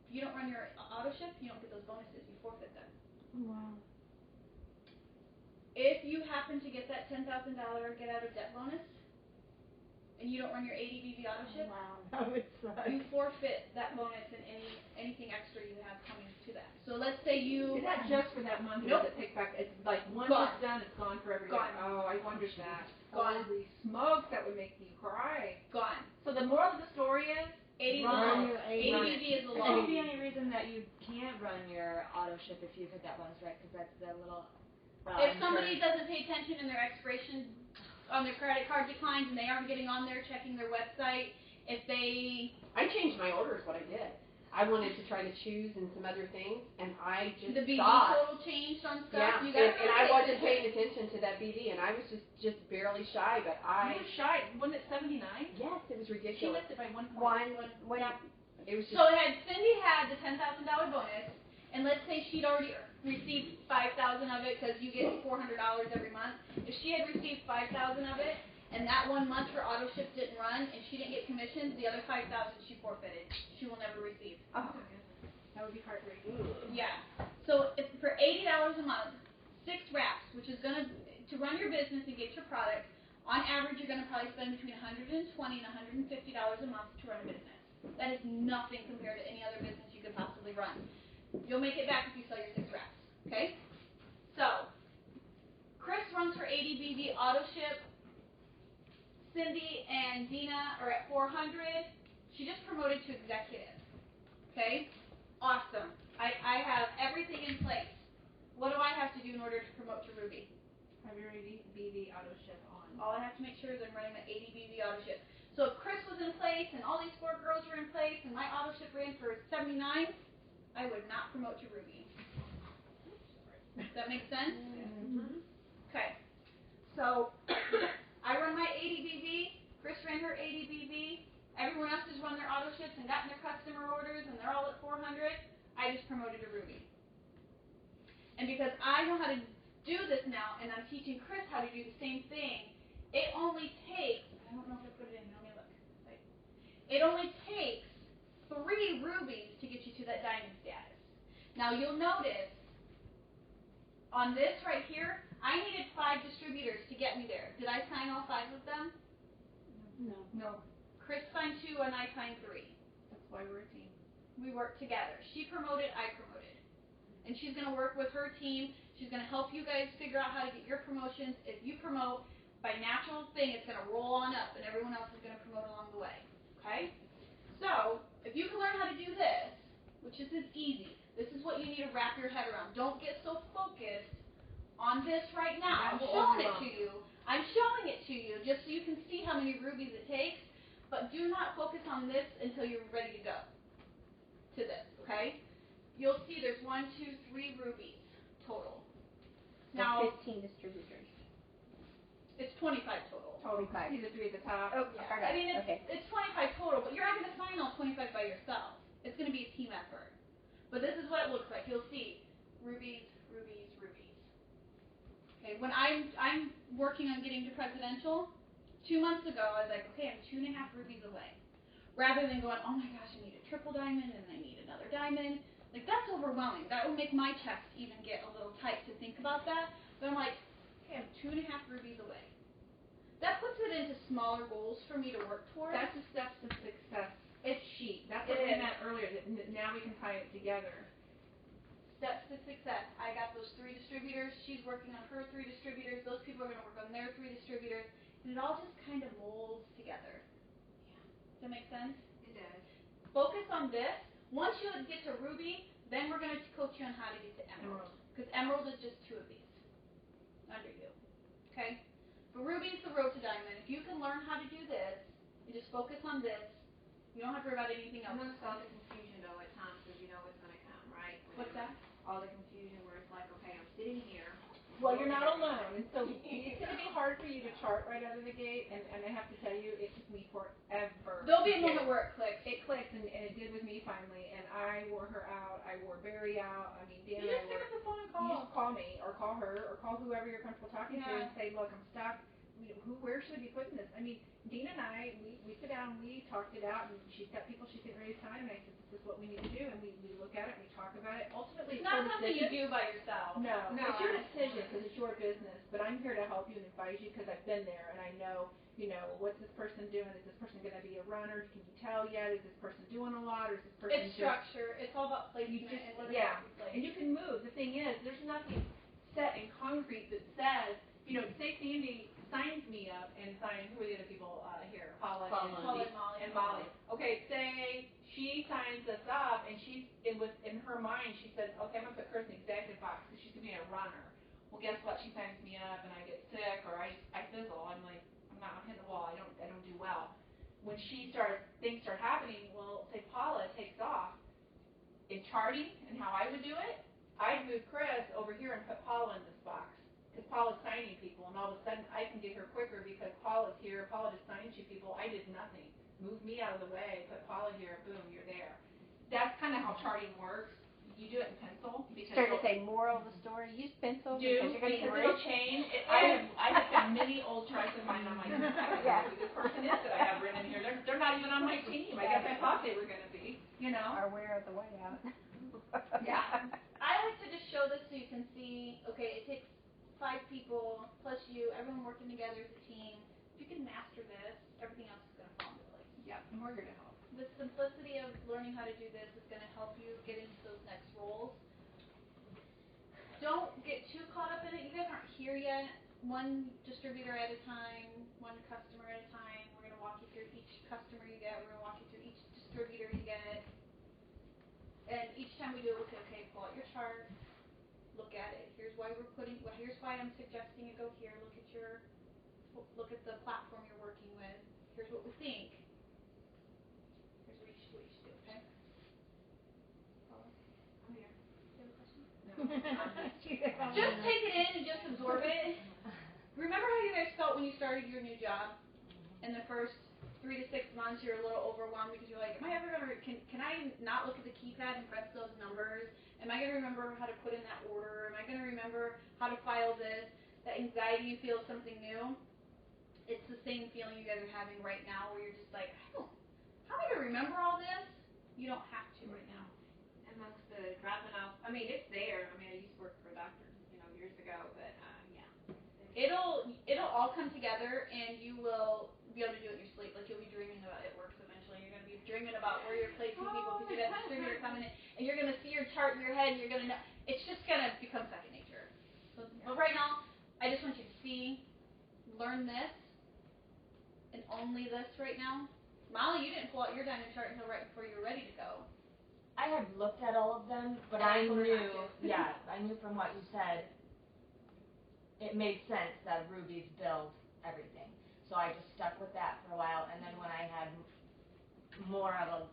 If you don't run your auto ship, you don't get those bonuses. You forfeit them. Wow. If you happen to get that $10,000 get out of debt bonus, and you don't run your 80 BV auto ship, wow, that would suck. You forfeit that bonus and anything extra you have coming to that. So let's say you... Is that just for that month? Nope. Or does it take back? It's like once Gone. it's done, it's gone for every Gone. year. Oh, I wondered that. Gone. Holy smokes, that would make me cry. Gone. So the moral of the story is 80 run your 80 BV is the There law. shouldn't be any reason that you can't run your auto ship if you hit that bonus, right? Because that's the little... If somebody doesn't pay attention in their expiration on their credit card declines and they aren't getting on there checking their website, if they... I changed my orders, what I did. I wanted to try to choose and some other things, and I just the BV thought... total changed on stuff. Yeah, You gotta and I wasn't paying attention to that BV, and I was just barely shy, but You were shy. Wasn't it 79? Yes, it was She ridiculous. missed it by 1 point. It was just... So Cindy had the $10,000 bonus, and let's say she'd already received $5,000 of it because you get $400 every month. If she had received $5,000 of it, and that 1 month her auto ship didn't run, and she didn't get commissions, the other $5,000 she forfeited. She will never receive. Oh. That would be heartbreaking. Yeah. So if for $80 a month, 6 reps, which is going to run your business and get your product, on average you're going to probably spend between $120 and $150 a month to run a business. That is nothing compared to any other business you could possibly run. You'll make it back if you sell your 6 reps. Okay? So, Chris runs her 80 BV auto ship. Cindy and Dina are at 400. She just promoted to executive. Okay? Awesome. I have everything in place. What do I have to do in order to promote to Ruby? Have your BV auto ship on. All I have to make sure is I'm running my 80 BV auto ship. So if Chris was in place and all these 4 girls were in place and my auto ship ran for 79, I would not promote to Ruby. Does that make sense? Mm-hmm. Okay. So I run my 80 BV. Chris ran her 80 BV. Everyone else has run their auto ships and gotten their customer orders and they're all at 400. I just promoted to Ruby. And because I know how to do this now and I'm teaching Chris how to do the same thing, it only takes, I don't know if I put it in It only takes 3 rubies to get you to that diamond status. Now you'll notice on this right here, I needed 5 distributors to get me there. Did I sign all 5 of them? No. Chris signed 2 and I signed 3. That's why we're a team. We worked together. She promoted, I promoted. And she's going to work with her team. She's going to help you guys figure out how to get your promotions. If you promote, by natural thing, it's going to roll on up and everyone else is going to promote along the way. Okay? So, if you can learn how to do this, which is easy, this is what you need to wrap your head around. Don't get so focused on this right now. I'm showing it to you. I'm showing it to you just so you can see how many rubies it takes, but do not focus on this until you're ready to go to this, okay? You'll see there's 1, 2, 3 rubies total. Now, 15 distributors. it's 25 total. See the 3 at the top? Oh, Yeah. okay. I mean, it's 25 total, but you're not going to sign all 25 by yourself. It's going to be a team effort. But this is what it looks like. You'll see rubies, rubies, rubies. Okay, when I'm working on getting to presidential, 2 months ago, I was like, okay, I'm 2.5 rubies away. Rather than going, oh my gosh, I need a triple diamond and I need another diamond. Like, that's overwhelming. That would make my chest even get a little tight to think about that. But I'm like, okay, I'm 2.5 rubies away. That puts it into smaller goals for me to work towards. That's the steps to success. It's sheet. That's what we meant earlier. That now we can tie it together. Steps to success. I got those 3 distributors. She's working on her 3 distributors. Those people are going to work on their 3 distributors. And it all just kind of molds together. Yeah. Does that make sense? It does. Focus on this. Once you get to ruby, then we're going to coach you on how to get to emerald. Because emerald is just 2 of these under you. Okay? But ruby is the road to diamond. If you can learn how to do this, and just focus on this, you don't have to worry about anything else. And notice all the confusion though at times because you know it's going to come, right? What's that? All the confusion where it's like, okay, I'm sitting here. Well, you're not alone, and so it's going to be hard for you to chart right out of the gate, and I have to tell you, it took me forever. There'll be a moment where it clicks. It clicked, and it did with me finally, and I wore her out. I wore Barry out. I mean, Dan You and I just pick were. up the phone and You just call. call me, or call her, or call whoever you're comfortable talking to, and say, look, I'm stuck. Where should I be putting this? I mean, Dean and I, we sit down, we talked it out, and she's got people she's getting ready to sign, and I said, this is what we need to do, and we look at it, and we talk about it. Ultimately, It's not something you do by yourself. No, it's your decision because it's your business. But I'm here to help you and advise you because I've been there and I know, what's this person doing? Is this person going to be a runner? Can you tell yet? Is this person doing a lot or is this person It's structure. It's all about placement. And you can move. The thing is, there's nothing set in concrete that says, say Sandy signs me up and signs, who are the other people here? Paula and Molly. Okay, say she signs us up and in her mind she said, okay, I'm going to put Chris in the executive box because she's going to be a runner. Well, guess what? She signs me up and I get sick or I fizzle. I'm like, I'm hitting the wall. I don't do well. When things start happening, well, say Paula takes off. In charting and how I would do it, I'd move Chris over here and put Paula in this box. Because Paula's signing people, and all of a sudden I can get her quicker because Paula's here. Paula just signed 2 people. I did nothing. Move me out of the way, put Paula here, boom, you're there. That's kind of how charting works. You do it in pencil. Start to say moral of the story. Use pencil because you're going to be it'll change. I have found many old charts of mine. I'm like, I don't know who this person is that I have written in here. They're not even on my team. I guess I thought they were going to be. Or wear the white out. Yeah. I like to just show this so you can see, okay, it takes 5 people plus you, everyone working together as a team. If you can master this, everything else is going to fall into place. Yep, and we're here to help. The simplicity of learning how to do this is going to help you get into those next roles. Don't get too caught up in it. You guys aren't here yet. One distributor at a time, one customer at a time. We're going to walk you through each customer you get. We're going to walk you through each distributor you get. And each time we do it, we'll say, okay, pull out your chart, look at it. Here's why here's why I'm suggesting it go here. Look at the platform you're working with. Here's what we think. Here's what you should do, okay? Paula? I'm here. Do you have a question? No. Just take it in and just absorb it. Remember how you guys felt when you started your new job? In the first 3 to 6 months, you're a little overwhelmed because you're like, am I ever going to, can I not look at the keypad and press those numbers? Am I going to remember how to put in that order? Am I going to remember how to file this? That anxiety you feel something new? It's the same feeling you guys are having right now where you're just like, how am I gonna remember all this? You don't have to right now. Amongst the dropping off, I mean, it's there. I mean, I used to work for a doctor, years ago, but yeah. It'll all come together, and you will be able to do it in your sleep. Like, you'll be dreaming about it works eventually. You're gonna be dreaming about where you're placing people because you got a distributor coming in, and you're gonna see your chart in your head, and you're gonna know. It's just gonna become second nature. So, but right now, I just want you to learn this, and only this right now. Molly, you didn't pull out your diamond chart until right before you were ready to go. I had looked at all of them, but I knew, I knew from what you said, it made sense that rubies build everything. So I just stuck with that for a while, and then when I had more of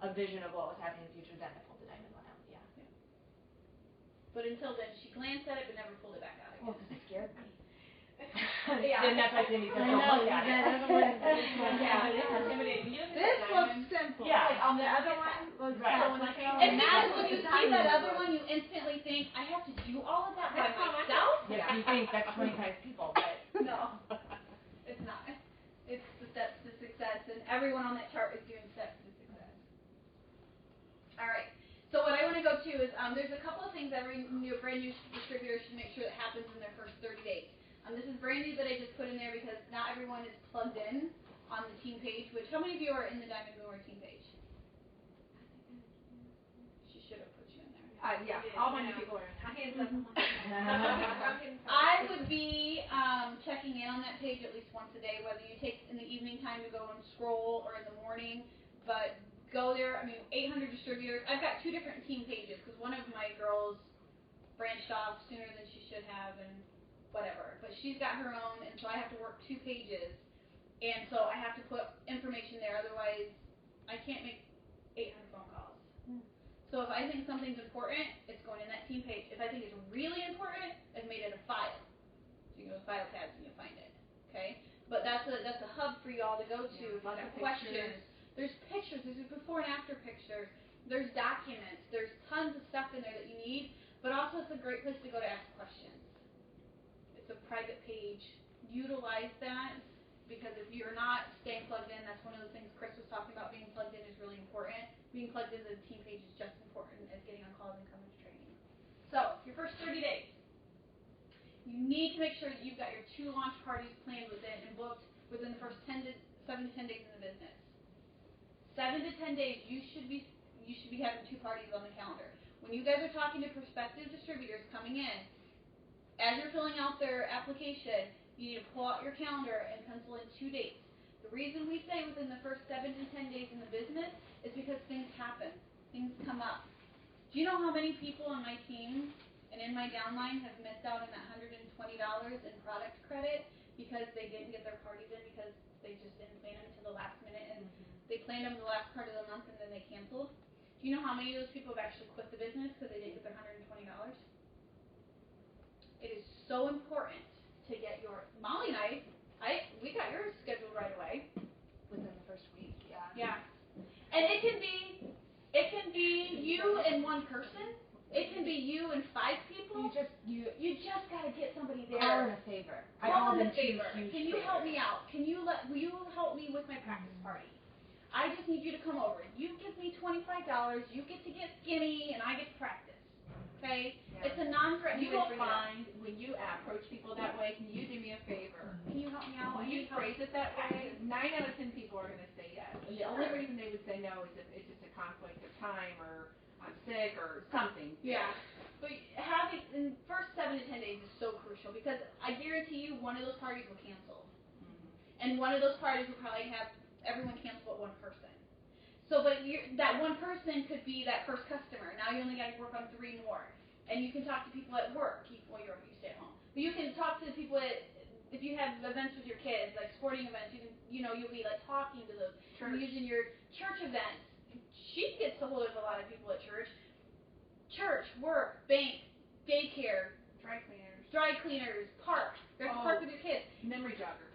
a vision of what was happening in the future, then I pulled the diamond one out, yeah. But until then, she glanced at it but never pulled it back out again. Well, because it scared me. Yeah. Then that's why Cindy said, don't look at it. This looks simple. Yeah. Like, on the other one looks complicated. And because when you see that other one, you instantly think, I have to do all of that by myself? Yeah, you think that's 25 people, but no, it's not. It's the steps to success, and everyone on that chart is doing steps to success. All right. So what I want to go to is there's a couple of things every brand new distributor should make sure that happens in their first 30 days. This is brand new that I just put in there because not everyone is plugged in on the team page. Which, how many of you are in the Diamond Boomer team page? She should have put you in there. Yeah, all my new people are in there. Hands up. I would be checking in on that page at least once a day, whether you take in the evening time to go and scroll or in the morning. But go there. I mean, 800 distributors. I've got 2 different team pages because one of my girls branched off sooner than she should have, and whatever. But she's got her own, and so I have to work 2 pages, and so I have to put information there. Otherwise, I can't make 800 phone calls. So if I think something's important, it's going in that team page. If I think it's really important, I've made it a file. So you go to file tabs and you'll find it. Okay? But that's a hub for you all to go to. If you've got questions. There's pictures. There's before and after pictures. There's documents. There's tons of stuff in there that you need. But also it's a great place to go to ask questions. It's a private page. Utilize that, because if you're not staying plugged in, that's one of the things Chris was talking about. Being plugged in is really important. Being plugged into the team page is just important as getting on calls and coming to training. So, your first 30 days. You need to make sure that you've got your 2 launch parties planned within and booked within the first 7 to 10 days in the business. 7 to 10 days, you should be having 2 parties on the calendar. When you guys are talking to prospective distributors coming in, as you're filling out their application, you need to pull out your calendar and pencil in 2 dates. The reason we say within the first 7 to 10 days in the business is because things happen. Things come up. Do you know how many people on my team and in my downline have missed out on that $120 in product credit because they didn't get their parties in because they just didn't plan them until the last minute, and they planned them the last part of the month and then they canceled? Do you know how many of those people have actually quit the business because they didn't get their $120? It is so important to get your Molly and we got yours scheduled right away. Within the first week, yeah. Yeah. And it can be you and one person. It can be you and 5 people. You just gotta get somebody there. Call in a favor. I call in a favor. Can you help me out? Will you help me with my practice party? I just need you to come over. You give me $25, you get to get skinny, and I get to practice. Okay? Yeah. It's a non-threatening. You will find when you approach people that way, can you do me a favor? Can you help me out? When you phrase it that way, 9 out of 10 people are going to say yes. The only reason they would say no is if it's just a conflict of time, or I'm sick, or something. Yeah. But having in first 7 to 10 days is so crucial, because I guarantee you one of those parties will cancel. And one of those parties will probably have everyone cancel but one person. So, but that one person could be that first customer. Now you only got to work on 3 more. And you can talk to people at work. You stay at home. But you can talk to the people if you have events with your kids, like sporting events, you'll be like talking to those. Using your church events. She gets a hold of a lot of people at church. Church, work, bank, daycare, dry cleaners, park. You have to park with your kids. Memory jogger.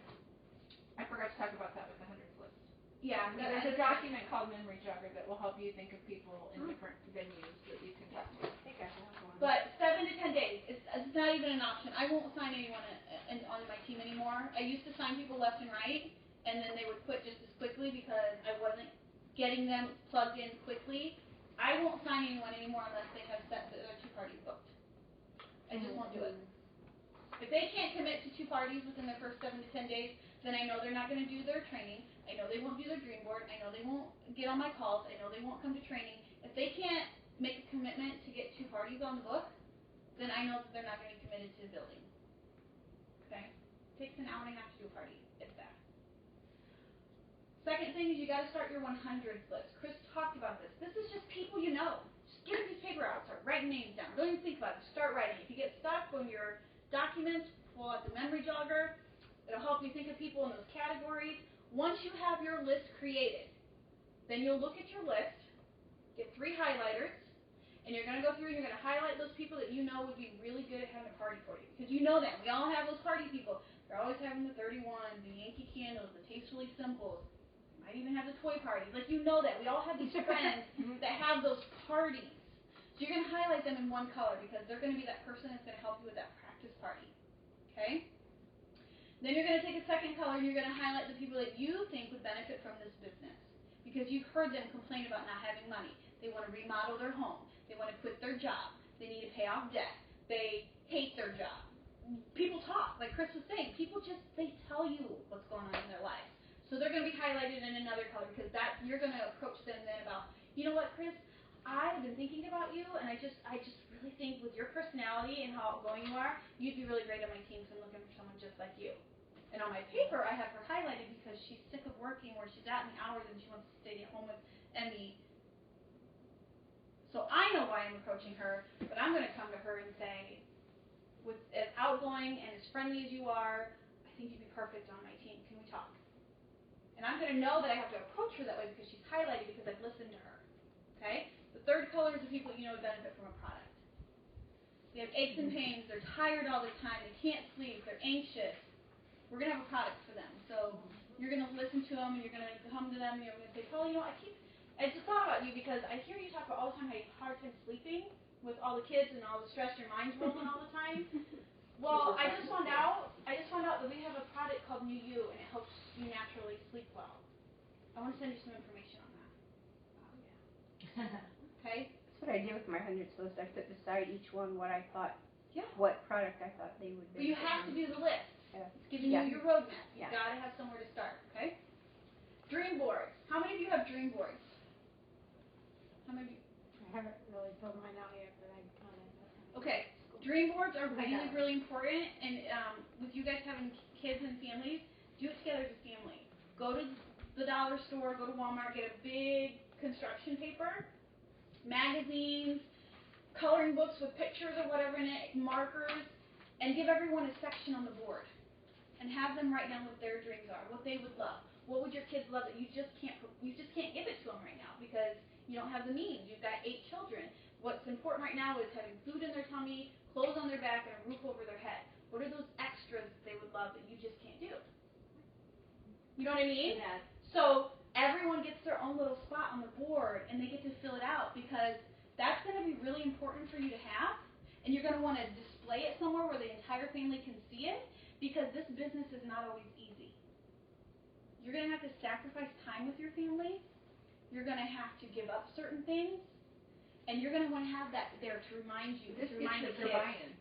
I forgot to talk about that with the 100s list. Yeah, there's a document called Memory Jogger that will help you think of people in different venues that you can talk to. I think I have one. But 7 to 10 days, it's not even an option. I won't sign anyone on my team anymore. I used to sign people left and right, and then they would quit just as quickly because I wasn't getting them plugged in quickly, I won't sign anyone anymore unless they have set the other 2 parties booked. I just won't do it. If they can't commit to 2 parties within the first 7 to 10 days, then I know they're not going to do their training. I know they won't do their dream board. I know they won't get on my calls. I know they won't come to training. If they can't make a commitment to get 2 parties on the book, then I know that they're not going to be committed to building. Okay? It takes an hour and a half to do a party, if that. Second thing is you got to start your 100s list. Chris talked about this. This is just people you know. Just get a piece of paper out, start writing names down. Don't even think about it. Start writing. If you get stuck on your documents, pull out the memory jogger. It'll help you think of people in those categories. Once you have your list created, then you'll look at your list, get 3 highlighters, and you're going to go through and you're going to highlight those people that you know would be really good at having a party for you. Because you know them. We all have those party people. They're always having the 31, the Yankee candles, the tastefully simples. Might even have the toy parties. Like, you know that. We all have these friends that have those parties. So you're going to highlight them in one color because they're going to be that person that's going to help you with that practice party. Okay? Then you're going to take a second color and you're going to highlight the people that you think would benefit from this business. Because you've heard them complain about not having money. They want to remodel their home. They want to quit their job. They need to pay off debt. They hate their job. People talk, like Chris was saying. People just, they tell you what's going on in their lives. So they're going to be highlighted in another color because that you're going to approach them then about, you know what, Chris, I've been thinking about you, and I just really think with your personality and how outgoing you are, you'd be really great on my team, so I'm looking for someone just like you. And on my paper, I have her highlighted because she's sick of working where she's at in the hours and she wants to stay at home with Emmy. So I know why I'm approaching her, but I'm going to come to her and say, with as outgoing and as friendly as you are, I think you'd be perfect on my team. Can we talk? And I'm going to know that I have to approach her that way because she's highlighted because I've listened to her. Okay? The third color is the people you know would benefit from a product. They have aches and pains. They're tired all the time. They can't sleep. They're anxious. We're going to have a product for them. So you're going to listen to them and you're going to come to them and you're going to say, Paul, you know, I just thought about you because I hear you talk about all the time how you have a hard time sleeping with all the kids and all the stress, your mind's rolling all the time. Well, I just found out that we have a product called New You, and it helps you naturally sleep well. I want to send you some information on that. Oh, yeah. Okay? That's what I did with my 100s list. I put beside each one what I thought, yeah, what product I thought they would be. But you have to do the list. Yeah. It's giving you your roadmap. You've got to have somewhere to start, okay? Dream boards. How many of you have dream boards? How many of you? I haven't really filled mine out yet, but I'm on it. Okay. Dream boards are really, really important, and with you guys having kids and families, do it together as a family. Go to the dollar store, go to Walmart, get a big construction paper, magazines, coloring books with pictures or whatever in it, markers, and give everyone a section on the board. And have them write down what their dreams are, what they would love. What would your kids love that you just can't give it to them right now because you don't have the means. You've got 8 children. What's important right now is having food in their tummy, clothes on their back, and a roof over their head. What are those extras that they would love that you just can't do? You know what I mean? Yeah. So everyone gets their own little spot on the board, and they get to fill it out because that's going to be really important for you to have, and you're going to want to display it somewhere where the entire family can see it because this business is not always easy. You're going to have to sacrifice time with your family. You're going to have to give up certain things. And you're going to want to have that there to remind you, to remind the kids. Buy-in.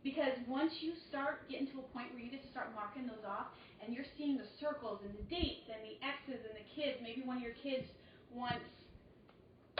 Because once you start getting to a point where you get to start marking those off, and you're seeing the circles and the dates and the X's and the kids, maybe one of your kids wants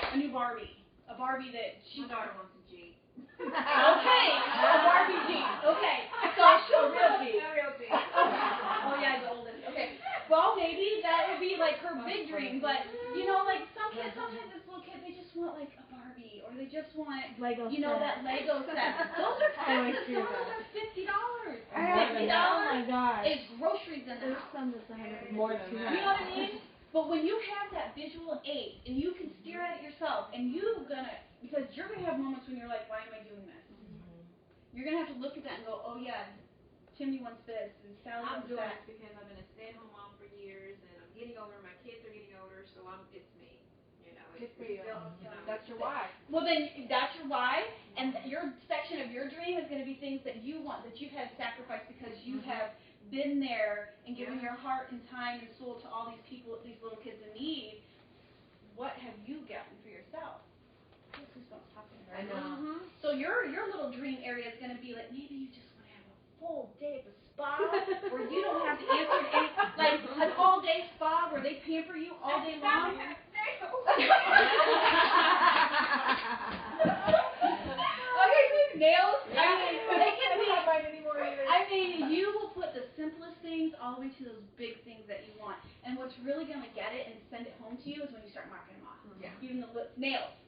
a new Barbie. A Barbie that she... My daughter wants a Jeep. Okay, a Barbie Jeep. Okay, so she'll real Jeep. A real Jeep. Oh yeah, the oldest. Okay, well maybe that would be like her big dream, but you know, like sometimes this little kid, they just want like a Barbie, or they just want Lego that Lego set. Those are expensive. Some of them are $50. $50 Oh my gosh. is groceries in the There's house. some that's more than You that. know what I mean? But when you have that visual aid and you can stare at it yourself, and because you're gonna have moments when you're like, why am I doing this? You're going to have to look at that and go, oh, yeah, Timmy wants this, and Sally I'm wants doing that. it because I've been a stay-at-home mom for years, and I'm getting older, my kids are getting older, so it's me. You know, Good for you. you know, That's your why. Well, then that's your why, and your section of your dream is going to be things that you want, that you've had to sacrifice because you have been there and given your heart and time and soul to all these people, these little kids in need. what have you gotten for yourself? Goosebumps popping, right? I know. So your little dream area is going to be like, maybe you just want to have a full day at the spa where you don't have to answer to any, like an all-day spa where they pamper you all day long. Okay, nails. Yeah. I mean, they can be. I don't have mine anymore either. I mean, you will put the simplest things all the way to those big things that you want. And what's really going to get it and send it home to you is when you start marking them off. Yeah. Even the nails.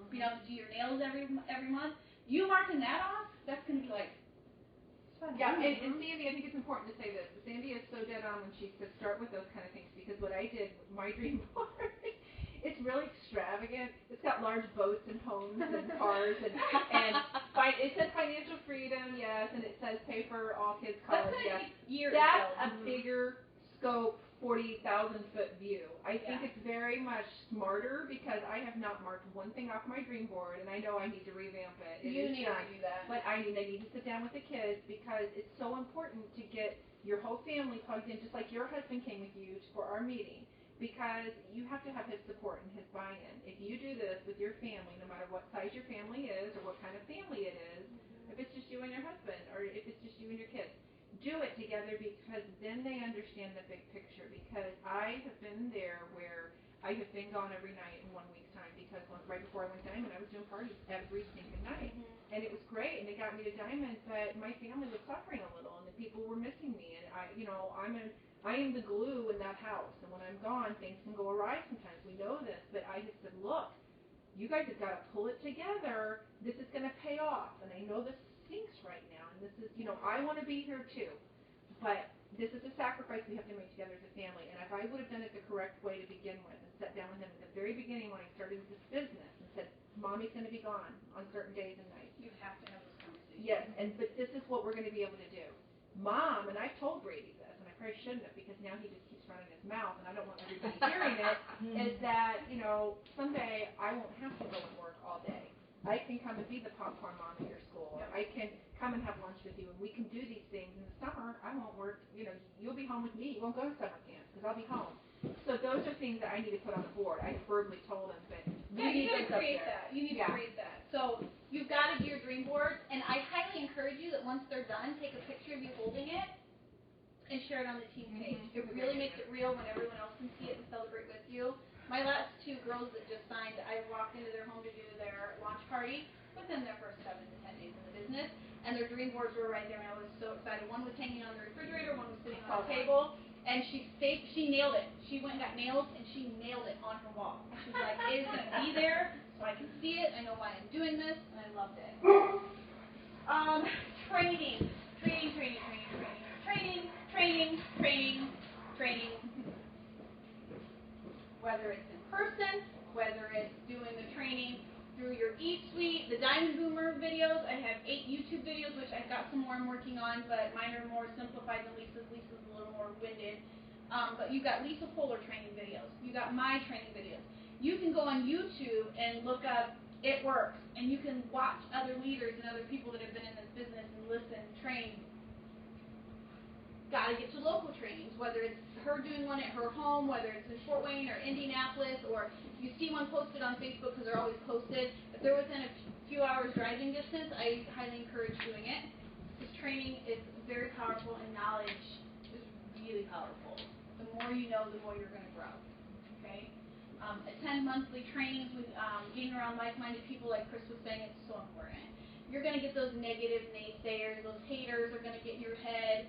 You know, to do your nails every month. You marking that off, that's going to be like, it's fun. Yeah, and Sandy, I think it's important to say this. Sandy is so dead on when she says start with those kind of things, because what I did with my dream board, it's really extravagant. It's got large boats and homes and cars and it says financial freedom, yes, and it says pay for all kids' college, yes. That's a bigger scope, 40,000-foot view. I think it's very much smarter because I have not marked one thing off my dream board, and I know I need to revamp it. You need to do that. But I need to sit down with the kids because it's so important to get your whole family plugged in, just like your husband came with you for our meeting, because you have to have his support and his buy-in. If you do this with your family, no matter what size your family is or what kind of family it is, if it's just you and your husband or if it's just you and your kids, do it together, because then they understand the big picture. Because I have been there where I have been gone every night in 1 week's time, because right before I went diamond, I was doing parties every single night. And it was great, and it got me to diamond, but my family was suffering a little, and the people were missing me. And I am the glue in that house, and when I'm gone, things can go awry sometimes. We know this, but I have said, look, you guys have got to pull it together. This is going to pay off, and I know this stinks right now, and this is, I want to be here too, but this is a sacrifice we have to make together as a family. And if I would have done it the correct way to begin with and sat down with them at the very beginning when I started this business and said, Mommy's going to be gone on certain days and nights. You have to have those conversations. Yes, but this is what we're going to be able to do. Mom, and I've told Brady this, and I probably shouldn't have, because now he just keeps running his mouth, and I don't want everybody hearing it, is that, someday I won't have to go and work all day. I can come and be the popcorn mom at your school. Or I can come and have lunch with you, and we can do these things. In the summer, I won't work. You'll be home with me. You won't go to summer camp because I'll be home. So those are things that I need to put on the board. I verbally told them, but you need to create that. You need to create that. So you've got to do your dream board, and I highly encourage you that once they're done, take a picture of you holding it and share it on the team page. It really makes it real when everyone else can see it and celebrate with you. My last 2 girls that just signed, I walked into their home to do their launch party within their first 7 to 10 days in the business, and their dream boards were right there, and I was so excited. One was hanging on the refrigerator, one was sitting on the table, and she nailed it. She went and got nails, and she nailed it on her wall. She's like, it's going to be there, so I can see it, I know why I'm doing this, and I loved it. Training. Whether it's in person, whether it's doing the training through your eSuite, the Diamond Boomer videos. I have 8 YouTube videos, which I've got some more I'm working on, but mine are more simplified than Lisa's. Lisa's a little more winded. But you've got Lisa Fuller training videos. You've got my training videos. You can go on YouTube and look up It Works, and you can watch other leaders and other people that have been in this business and listen, train. Got to get to local trainings, whether it's her doing one at her home, whether it's in Fort Wayne or Indianapolis, or you see one posted on Facebook, because they're always posted. If they're within a few hours driving distance, I highly encourage doing it. This training is very powerful, and knowledge is really powerful. The more you know, the more you're going to grow. Okay? Attend monthly trainings with being around like-minded people, like Chris was saying. It's so important. You're going to get those negative naysayers, those haters are going to get in your head.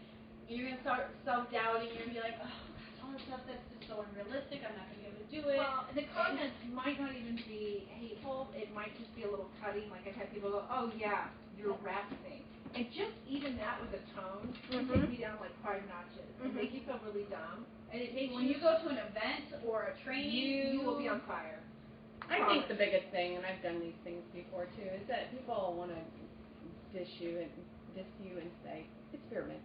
You're going to start self-doubting. You're going to be like, oh, gosh, all this stuff that's just so unrealistic. I'm not going to be able to do it. Well, the comments might not even be hateful. It might just be a little cutting. Like I've had people go, oh, yeah, you're rapping. And just even that with a tone can take me down like 5 notches and make you feel really dumb. And it makes when you go to an event or a training, you will be on fire. I think the biggest thing, and I've done these things before too, is that people want to diss you and say, it's pyramid.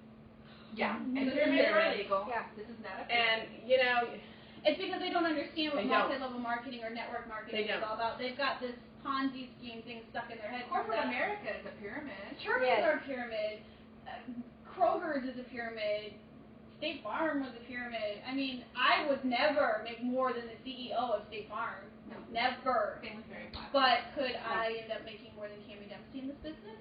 Yeah, and pyramids are illegal. Yeah, this is not a pyramid. And, it's because they don't understand what multi-level marketing or network marketing is all about. They've got this Ponzi scheme thing stuck in their head. Corporate America is a pyramid. Churches are a pyramid. Kroger's is a pyramid. State Farm was a pyramid. I mean, I would never make more than the CEO of State Farm. No. Never. Same with Very Flat. But could I end up making more than Cammie Dempsey in this business?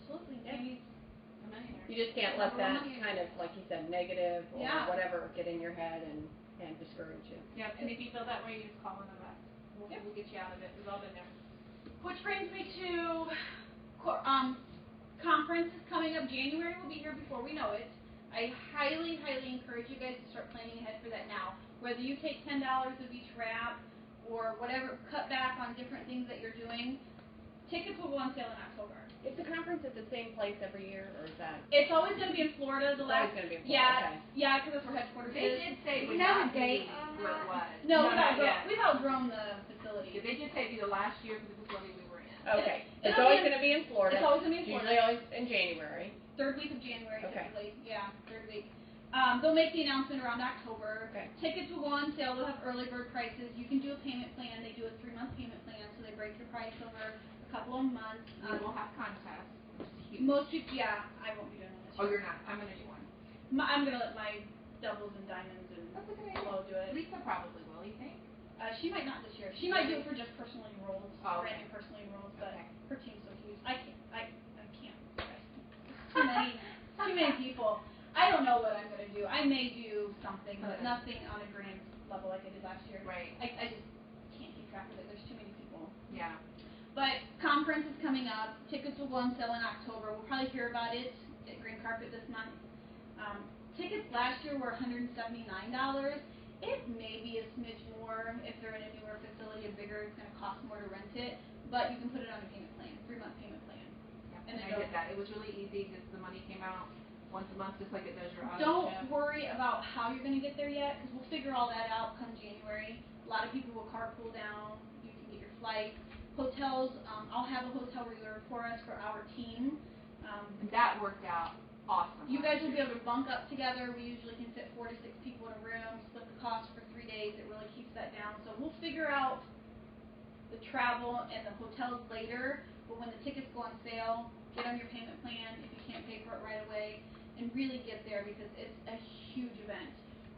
Absolutely. Cammie's a millionaire. You just can't let that kind of, like you said, negative or whatever get in your head and discourage you. Yeah, and if you feel that way, you just call one of us. We'll get you out of it. We've all been there. Which brings me to conference is coming up. January will be here before we know it. I highly, highly encourage you guys to start planning ahead for that now. Whether you take $10 of each wrap or whatever, cut back on different things that you're doing, tickets will go on sale in October. Is the conference at the same place every year, or is that? It's always going to be in Florida. It's always going to be in Florida. Yeah, because that's where headquarters They is. did say Do you have a date on where it that? was. No, not yet. we've outgrown the facility. Yeah, they did say it'd be the last year for the facility we were in. Okay. It's always going to be in Florida. It's always going to be in Florida. Usually always in January. Third week of January, Okay. typically. Yeah, third week. They'll make the announcement around October. Okay. Tickets will go on sale. They'll have early bird prices. You can do a payment plan. They do a 3-month payment plan, so they break your price over a couple of months. We will have contests. Most people, I won't be doing one this year. Oh, you're not. I'm going to do one. I'm going to let my doubles and diamonds and Flo do it. Lisa probably will, you think? She might not this year. She might do it for just personally enrolled, Oh, okay. random personally enrolled, but Okay. her team's so huge. I can't. Too many people. I don't know what I'm going to do. I may do something, but nothing on a grand level like I did last year. Right. I just can't keep track of it. There's too many people. Yeah. But conference is coming up. Tickets will go on sale in October. We'll probably hear about it at Green Carpet this month. Tickets last year were $179. It may be a smidge more if they're in a newer facility, a bigger. It's going to cost more to rent it, but you can put it on a payment plan, 3-month payment plan. Yeah. And I did that. It was really easy because the money came out once a month, just like it does your auto Don't ship. worry about how you're going to get there yet, because we'll figure all that out come January. A lot of people will carpool down. You can get your flight. Hotels, I'll have a hotel reserved for us for our team. And that worked out awesome. You guys will be able to bunk up together. We usually can fit 4 to 6 people in a room, split the cost for 3 days. It really keeps that down. So we'll figure out the travel and the hotels later, but when the tickets go on sale, get on your payment plan if you can't pay for it right away, and really get there because it's a huge event.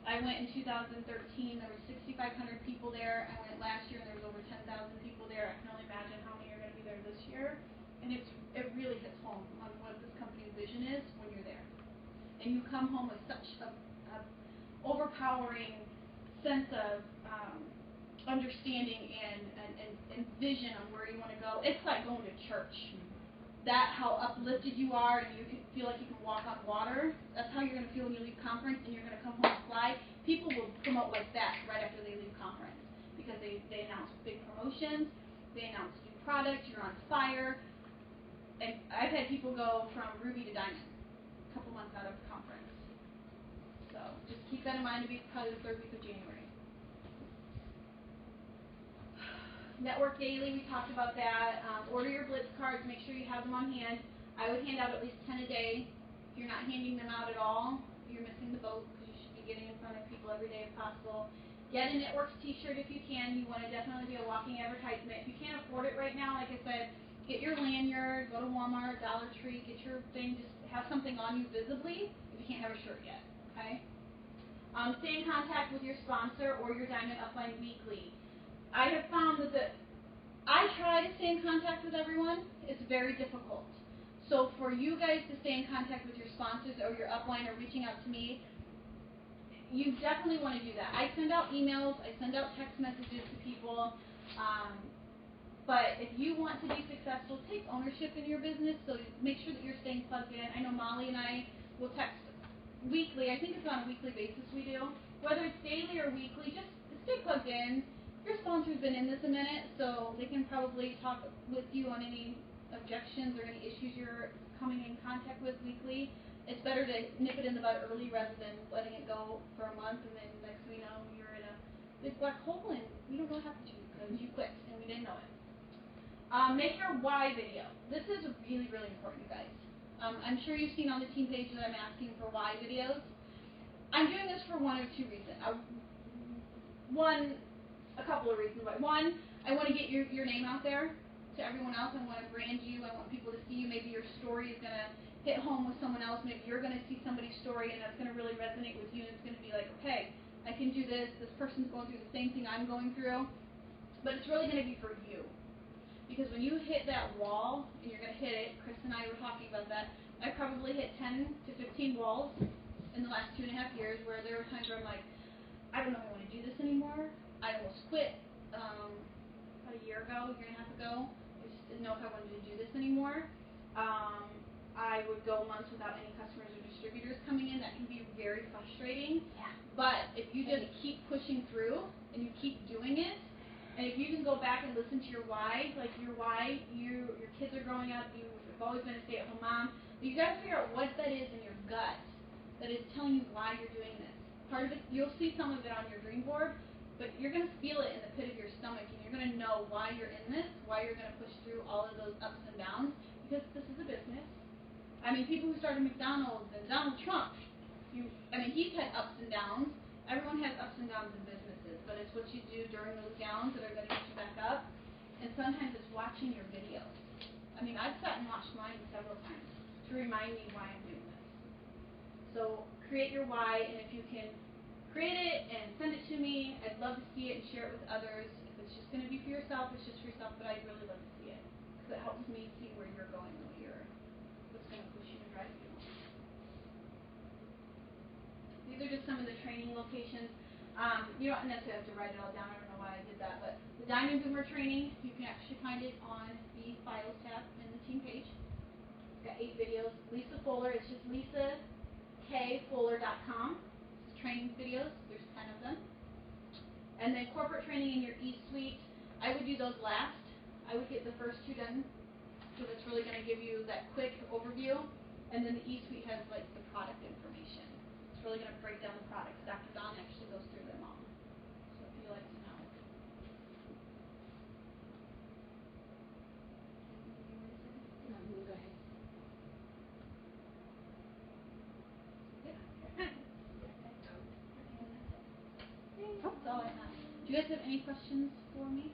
I went in 2013, there were 6,500 people there. I went last year and there was over 10,000 people there. I can only imagine how many are going to be there this year. And it really hits home on what this company's vision is when you're there. And you come home with such a overpowering sense of understanding and vision on where you want to go. It's like going to church. That how uplifted you are and you can feel like you can walk on water. That's how you're going to feel when you leave conference and you're going to come home and fly. People will promote like that right after they leave conference because they announce big promotions, they announce new products, you're on fire. And I've had people go from ruby to diamond a couple months out of conference. So just keep that in mind. It'll be probably the 3rd week of January. Network Daily, we talked about that. Order your Blitz cards. Make sure you have them on hand. I would hand out at least 10 a day. If you're not handing them out at all, you're missing the boat because you should be getting in front of people every day if possible. Get a Networks t-shirt if you can. You want to definitely be a walking advertisement. If you can't afford it right now, like I said, get your lanyard, go to Walmart, Dollar Tree, get your thing. Just have something on you visibly if you can't have a shirt yet. Okay? Stay in contact with your sponsor or your Diamond Upline weekly. I have found that I try to stay in contact with everyone. It's very difficult. So for you guys to stay in contact with your sponsors or your upline or reaching out to me, you definitely want to do that. I send out emails. I send out text messages to people. But if you want to be successful, take ownership in your business. So make sure that you're staying plugged in. I know Molly and I will text weekly. I think it's on a weekly basis we do. Whether it's daily or weekly, just stay plugged in. Your sponsor's been in this a minute, so they can probably talk with you on any objections or any issues you're coming in contact with weekly. It's better to nip it in the bud early rather than letting it go for a month and then next thing you know you're in a big black hole and you don't know what happened to you because you quit and we didn't know it. Make your why video. This is really, really important, you guys. I'm sure you've seen on the team page that I'm asking for why videos. I'm doing this for one of 2 reasons. A couple of reasons. One, I want to get your name out there to everyone else. I want to brand you. I want people to see you. Maybe your story is going to hit home with someone else. Maybe you're going to see somebody's story and that's going to really resonate with you, and it's going to be like, okay, I can do this. This person's going through the same thing I'm going through. But it's really going to be for you. Because when you hit that wall, and you're going to hit it, Chris and I were talking about that, I probably hit 10 to 15 walls in the last 2.5 years where there were times where I'm like, I don't know if I want to do this anymore. I almost quit about a year and a half ago. I just didn't know if I wanted to do this anymore. I would go months without any customers or distributors coming in. That can be very frustrating. Yeah. But if you just keep pushing through and you keep doing it, and if you can go back and listen to your why, like your why, your kids are growing up, you've always been a stay-at-home mom, but you got to figure out what that is in your gut that is telling you why you're doing this. Part of it, you'll see some of it on your dream board, but you're going to feel it in the pit of your stomach, and you're going to know why you're in this, why you're going to push through all of those ups and downs, because this is a business. I mean, people who started McDonald's and Donald Trump, he's had ups and downs. Everyone has ups and downs in businesses, but it's what you do during those downs that are going to get you back up. And sometimes it's watching your videos. I've sat and watched mine several times to remind me why I'm doing this. So create your why, and if you can create it and send it to me, I'd love to see it and share it with others. If it's just going to be for yourself, it's just for yourself, but I'd really love to see it because it helps me see where you're going and what's going to push you and drive you. These are just some of the training locations. You don't necessarily have to write it all down. I don't know why I did that, but the Diamond Boomer training, you can actually find it on the Files tab in the team page. It's got 8 videos. Lisa Fuller, it's just lisakfuller.com. It's training videos. There's 10 of them. And then corporate training in your E-Suite, I would do those last. I would get the first 2 done, so that's really going to give you that quick overview. And then the E-Suite has like the product information. It's really going to break down the products. Dr. Don actually goes through them all. So if you like to know. No, you go ahead. That's all I have. Do you guys have any questions for me?